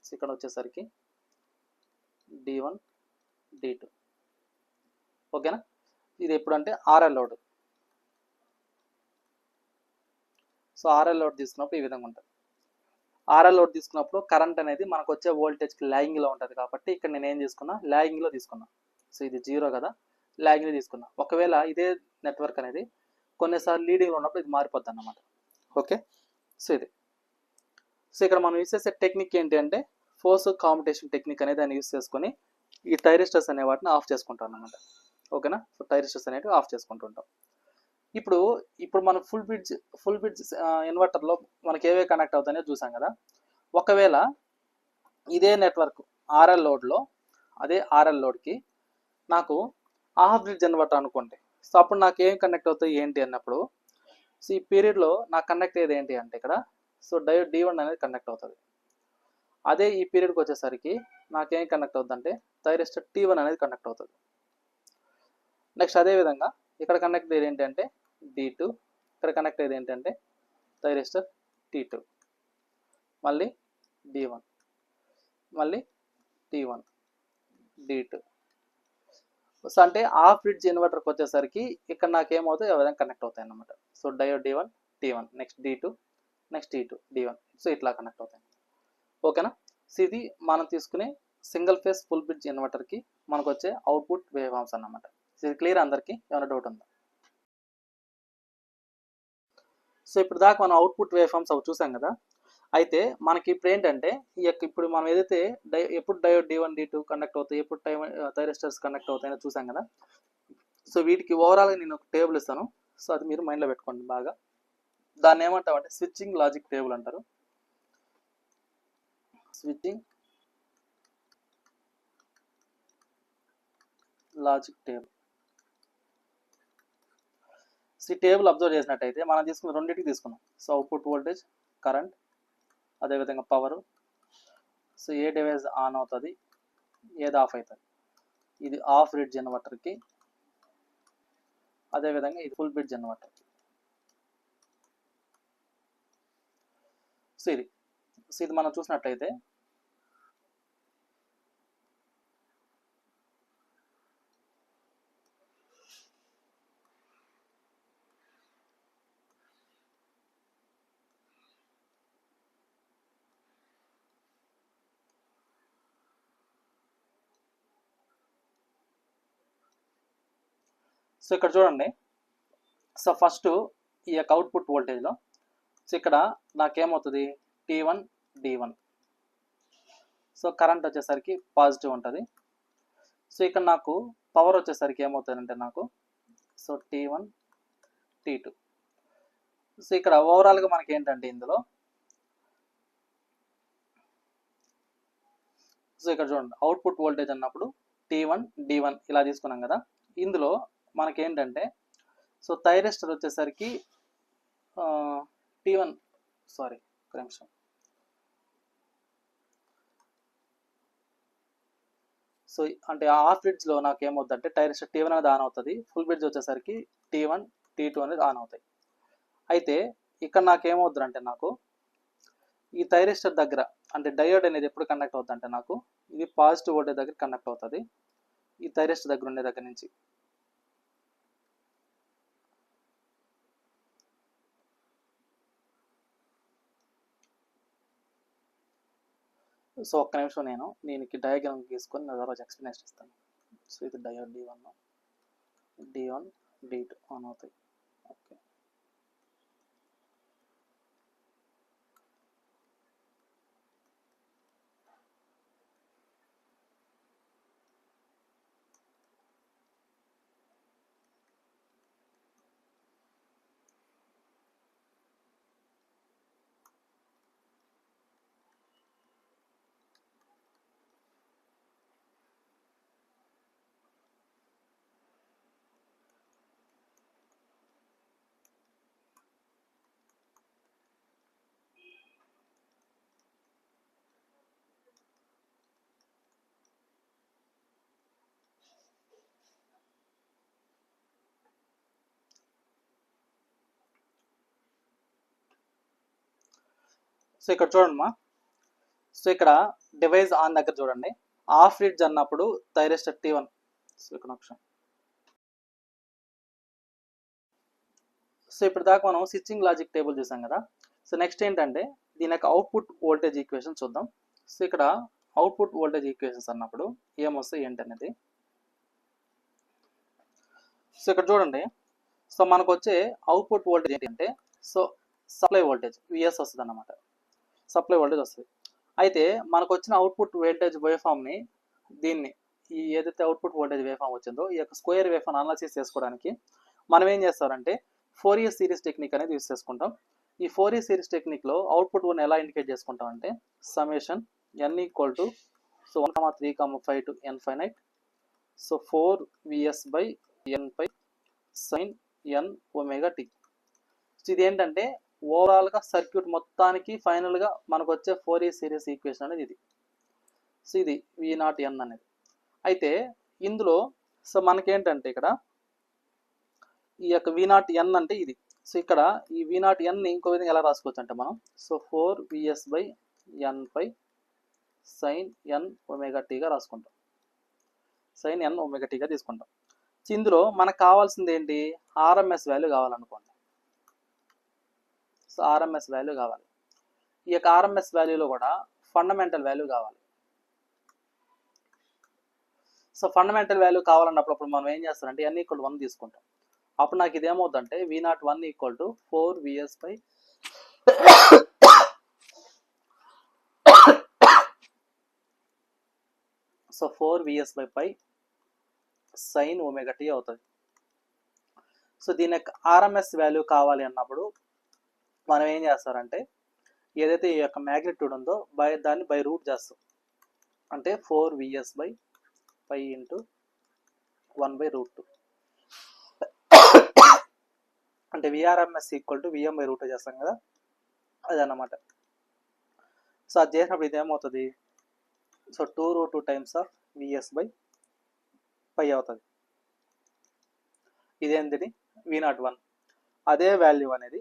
సో ఇక్కడ వచ్చేసరికి D1 D2 ఓకేనా. ఇది ఎప్పుడు అంటే RL load. So RL load తీసుకున్నప్పుడు ఈ విధంగా ఉంటుంది. RL లోడ్ తీసుకున్నప్పుడు కరెంట్ అనేది మనకు వచ్చే వోల్టేజ్కి ల్యాగింగ్లో ఉంటుంది కాబట్టి ఇక్కడ నేను ఏం తీసుకున్నా, ల్యాగింగ్లో తీసుకున్నా. సో ఇది 0 కదా, ల్యాగింగ్లో తీసుకున్నా. ఒకవేళ ఇదే నెట్వర్క్ అనేది కొన్నిసార్లు లీడింగ్లో ఉన్నప్పుడు ఇది మారిపోద్ది అన్నమాట. ఓకే. సో ఇది సో ఇక్కడ మనం యూస్ చేసే టెక్నిక్ ఏంటి అంటే ఫోర్స్ కాంపిటేషన్ టెక్నిక్ అనేది దాన్ని యూస్ చేసుకొని ఈ టైరిస్టర్స్ అనే వాటిని ఆఫ్ చేసుకుంటాం అన్నమాట. ఓకేనా. సో టైరిస్టర్స్ అనేవి ఆఫ్ చేసుకుంటుంటాం. ఇప్పుడు మనం ఫుల్ బ్రిడ్జ్ ఇన్వర్టర్లో మనకి ఏవే కనెక్ట్ అవుతాయో చూసాం కదా. ఒకవేళ ఇదే నెట్వర్క్ RL లోడ్లో అదే RL లోడ్కి నాకు హాఫ్ బ్రిడ్జ్ ఇన్వర్టర్ అనుకోండి. సో అప్పుడు నాకు ఏం కనెక్ట్ అవుతాయి ఏంటి అన్నప్పుడు సో ఈ పీరియడ్లో నాకు కనెక్ట్ అయ్యేది ఏంటి అంటే ఇక్కడ సో డయోడ్ D1 అనేది కనెక్ట్ అవుతుంది. అదే ఈ పీరియడ్కి వచ్చేసరికి నాకేం కనెక్ట్ అవుతుంది అంటే థైరిస్టర్ T1 అనేది కనెక్ట్ అవుతుంది. నెక్స్ట్ అదేవిధంగా ఇక్కడ కనెక్ట్ అయ్యేది ఏంటంటే D2, ఇక్కడ కనెక్ట్ అయ్యేది ఏంటంటే థైరిస్టర్ T2, మళ్ళీ D1, మళ్ళీ T1 D2. సో అంటే హాఫ్ బ్రిడ్జ్ ఇన్వర్టర్కి వచ్చేసరికి ఇక్కడ నాకేమవుతాయి ఆ విధంగా కనెక్ట్ అవుతాయి అన్నమాట. So diode D1 T1 next D2 next T2 D1 so ఇట్లా కనెక్ట్ అవుతాయి. ఓకేనా. సో ఇది మనం తీసుకునే సింగిల్ ఫేస్ ఫుల్ బ్రిడ్జ్ ఇన్వర్టర్కి మనకు వచ్చే అవుట్పుట్ వేవ్ ఫార్మ్స్ అన్నమాట. సో ఇది క్లియర్ అందరికీ, ఏమైనా డౌట్ ఉందా? సో ఇప్పుడు దాకా మనం అవుట్పుట్ వేవ్ ఫార్మ్స్ అవి చూసాం కదా. అయితే మనకి ఇప్పుడు ఏంటంటే ఇప్పుడు మనం ఏదైతే ఎప్పుడు డయోడ్ D1 D2 కనెక్ట్ అవుతాయి, ఎప్పుడు థైరిస్టర్స్ కనెక్ట్ అవుతాయో చూసాం కదా. సో వీటికి ఓవరాల్గా నేను ఒక టేబుల్ ఇస్తాను. సో అది మీరు మైండ్లో పెట్టుకోండి బాగా. దాన్ని ఏమంటామంటే స్విచ్చింగ్ లాజిక్ టేబుల్ అంటారు. Switching logic table. ఈ టేబుల్ అబ్జర్వ్ చేసినట్టయితే మనం తీసుకున్న రెండింటికి తీసుకున్నాం. సో అవుట్పుట్ వోల్టేజ్, కరెంట్, అదేవిధంగా power. So A device on అవుతుంది, ఏది ఆఫ్ అవుతుంది. ఇది హాఫ్ బ్రిడ్జ్ ఇన్వర్టర్కి, అదేవిధంగా ఇది ఫుల్ బ్రిడ్జ్ ఇన్వర్టర్కి. సో ఇది మనం చూసినట్లయితే సో ఇక్కడ చూడండి. సో ఫస్ట్ ఈ యొక్క అవుట్పుట్ వోల్టేజ్లో సో ఇక్కడ నాకేమవుతుంది T1 D1. సో కరెంట్ వచ్చేసరికి పాజిటివ్ ఉంటుంది. సో ఇక్కడ నాకు పవర్ వచ్చేసరికి ఏమవుతుందంటే నాకు సో T1 T2. సో ఇక్కడ ఓవరాల్గా మనకి ఏంటంటే ఇందులో సో ఇక్కడ చూడండి అవుట్పుట్ వోల్టేజ్ అన్నప్పుడు T1 D1 ఇలా తీసుకున్నాం కదా. ఇందులో మనకి ఏంటంటే సో థైరిస్టర్ వచ్చేసరికి T1 సారీ ఒక నిమిషం. సో అంటే హాఫ్ బ్రిడ్జ్లో నాకు ఏమవుతుందంటే థైరిస్టర్ T1 అనేది ఆన్ అవుతుంది, ఫుల్ బ్రిడ్జ్ వచ్చేసరికి T1 T2 అనేది ఆన్ అవుతాయి. అయితే ఇక్కడ నాకు ఏమవుతుందంటే నాకు ఈ థైరిస్టర్ దగ్గర అంటే డయోడ్ అనేది ఎప్పుడు కండక్ట్ అవుతుంది అంటే నాకు ఇది పాజిటివ్ వోల్టేజ్ దగ్గర కండక్ట్ అవుతుంది ఈ థైరిస్టర్ దగ్గర ఉండే దగ్గర నుంచి. సో ఒక్క నిమిషం నేను దీనికి డయాగ్రామ్ తీసుకొని నా తర్వాత ఎక్స్ప్లెనేషన్ ఇస్తాను. సో ఇది డయోడ్ D1 D2 ఆన్ అవుతాయి. ఓకే, సో ఇక్కడ చూడండి సో ఇక్కడ డివైస్ ఆన్ దగ్గర చూడండి ఆఫ్ బ్రిడ్జ్ అన్నప్పుడు థైరిస్టర్ T1. సో ఇక్కడ ఆప్షన్. సో ఇప్పుడు దాకా మనం స్విచ్చింగ్ లాజిక్ టేబుల్ చూసాం కదా. సో నెక్స్ట్ ఏంటంటే దీని యొక్క అవుట్పుట్ వోల్టేజ్ ఈక్వేషన్ చూద్దాం. సో ఇక్కడ అవుట్పుట్ వోల్టేజ్ ఈక్వేషన్స్ అన్నప్పుడు ఏమొస్తాయి ఏంటనేది. సో ఇక్కడ చూడండి సో మనకు వచ్చే అవుట్పుట్ వోల్టేజ్ ఏంటంటే సో సప్లై వోల్టేజ్ విఎస్ వస్తుంది అన్నమాట, సప్లై వోల్టేజ్ వస్తుంది. అయితే మనకు వచ్చిన అవుట్పుట్ వోల్టేజ్ వేవ్ఫామ్ని దీన్ని ఈ ఏదైతే అవుట్పుట్ వోల్టేజ్ వేవ్ఫామ్ వచ్చిందో ఈ యొక్క స్క్వేర్ వేవ్ఫామ్ అనాలిసిస్ చేసుకోవడానికి మనం ఏం చేస్తారంటే ఫోరియర్ సిరీస్ టెక్నిక్ అనేది యూస్ చేసుకుంటాం. ఈ ఫోరియర్ సిరీస్ టెక్నిక్లో అవుట్పుట్ వన్ ఎలా ఇండికేట్ చేసుకుంటాం అంటే summation n equal to so 1, 3, 5 to n so 4vs/n pi sin n omega t. So ఇది ఏంటంటే ఓవరాల్గా సర్క్యూట్ మొత్తానికి ఫైనల్గా మనకు వచ్చే ఫోరియర్ సిరీస్ ఈక్వేషన్ అనేది ఇది. సో ఇది V0n అనేది. అయితే ఇందులో సో మనకేంటంటే ఇక్కడ ఈ యొక్క V0n అంటే ఇది. సో ఇక్కడ ఈ V0n ఇంకో విధంగా ఎలా రాసుకోవచ్చు అంటే మనం so 4vs/n pi sin n omega tగా రాసుకుంటాం, sin n ఒమేగా tగా తీసుకుంటాం. సో ఇందులో మనకు కావాల్సింది ఏంటి ఆర్ఎంఎస్ వాల్యూ కావాలనుకోండి. సో ఆర్ఎంఎస్ వాల్యూ కావాలి. ఈ యొక్క ఆర్ఎంఎస్ వాల్యూలో కూడా ఫండమెంటల్ వాల్యూ కావాలి. సో ఫండమెంటల్ వాల్యూ కావాలన్నప్పుడు మనం ఏం చేస్తామంటే n ఈక్వల్ 1 తీసుకుంటాం. అప్పుడు నాకు ఇది ఏమవుతుందంటే V01 equal to 4vs pi so 4vs/π sin omega t అవుతుంది. సో దీని యొక్క ఆర్ఎంఎస్ వాల్యూ కావాలి అన్నప్పుడు మనం ఏం చేస్తారంటే ఏదైతే ఈ యొక్క మ్యాగ్నిట్యూడ్ ఉందో దాన్ని బై రూట్ చేస్తాం. అంటే 4vs/π ఇంటూ 1/√2 అంటే విఆర్ఎంఎస్ ఈక్వల్ టు Vm/√2 చేస్తాం కదా అదన్నమాట. సో అది చేసినప్పుడు ఇది ఏమవుతుంది సో 2√2 టైమ్స్ ఆఫ్ vs/π అవుతుంది. ఇదేంటిది V01 అదే వాల్యూ అనేది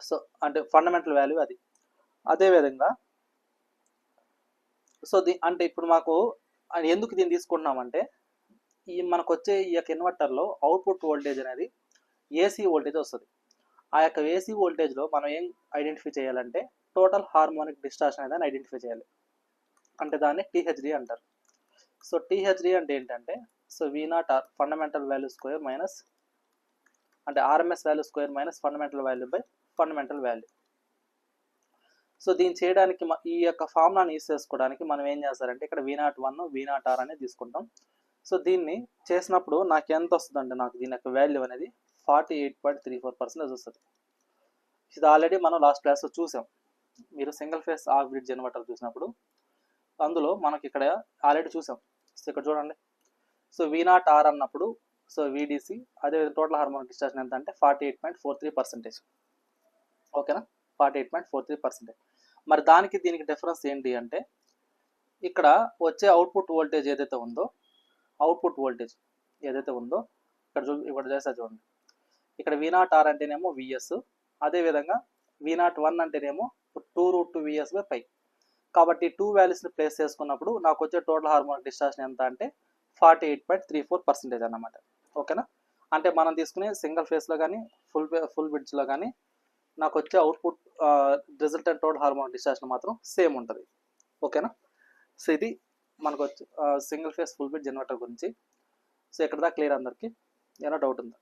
సో అంటే ఫండమెంటల్ వాల్యూ అది. అదేవిధంగా సో అంటే ఇప్పుడు మాకు ఎందుకు దీన్ని తీసుకుంటున్నామంటే ఈ మనకు వచ్చే ఈ యొక్క ఇన్వర్టర్లో అవుట్పుట్ వోల్టేజ్ అనేది ఏసీ వోల్టేజ్ వస్తుంది. ఆ యొక్క ఏసీ వోల్టేజ్లో మనం ఏం ఐడెంటిఫై చేయాలంటే టోటల్ హార్మోనిక్ డిస్టార్షన్ అనేది ఐడెంటిఫై చేయాలి. అంటే దాన్ని THD అంటారు. సో THD అంటే ఏంటంటే so V0 fundamental value square minus అంటే RMS value square minus fundamental value by fundamental value. So దీన్ని చేయడానికి ఈ యొక్క ఫార్ములాని యూస్ చేసుకోవడానికి మనం ఏం చేస్తారంటే ఇక్కడ V01 V0R అనేది తీసుకుంటాం. సో దీన్ని చేసినప్పుడు నాకు ఎంత వస్తుందంటే నాకు దీని యొక్క వాల్యూ అనేది 48.34% వస్తుంది. ఇది ఆల్రెడీ మనం లాస్ట్ క్లాస్లో చూసాం. మీరు single phase off grid generator చూసినప్పుడు అందులో మనకి ఇక్కడ ఆల్రెడీ చూసాం. సో ఇక్కడ చూడండి. సో V0R అన్నప్పుడు సో VDC అదే టోటల్ హార్మోనిక్ డిశ్చార్జ్ ఎంత అంటే 48.43%. ఓకేనా, 48.43%. మరి దానికి దీనికి డిఫరెన్స్ ఏంటి అంటే ఇక్కడ వచ్చే అవుట్పుట్ వోల్టేజ్ ఏదైతే ఉందో ఇక్కడ చేస్తా చూడండి. ఇక్కడ V0R అంటేనేమో VS, అదేవిధంగా V01 అంటేనేమో 2√2 VS/π. కాబట్టి 2 వాల్యూస్ని ప్లేస్ చేసుకున్నప్పుడు నాకు వచ్చే టోటల్ హార్మోనిక్ డిశ్చార్జ్ ఎంత అంటే 48.34% అన్నమాట. ఓకేనా, అంటే మనం తీసుకునే సింగిల్ ఫేస్లో కానీ ఫుల్ బ్రిడ్జ్లో కానీ నాకు వచ్చే output resultant total harmonic discharge మాత్రం సేమ్ ఉంటుంది. ఓకేనా, సో ఇది మనకు వచ్చి single phase full bridge generator గురించి. సో ఇక్కడ దాకా క్లియర్ అందరికీ? ఏమైనా డౌట్ ఉందా?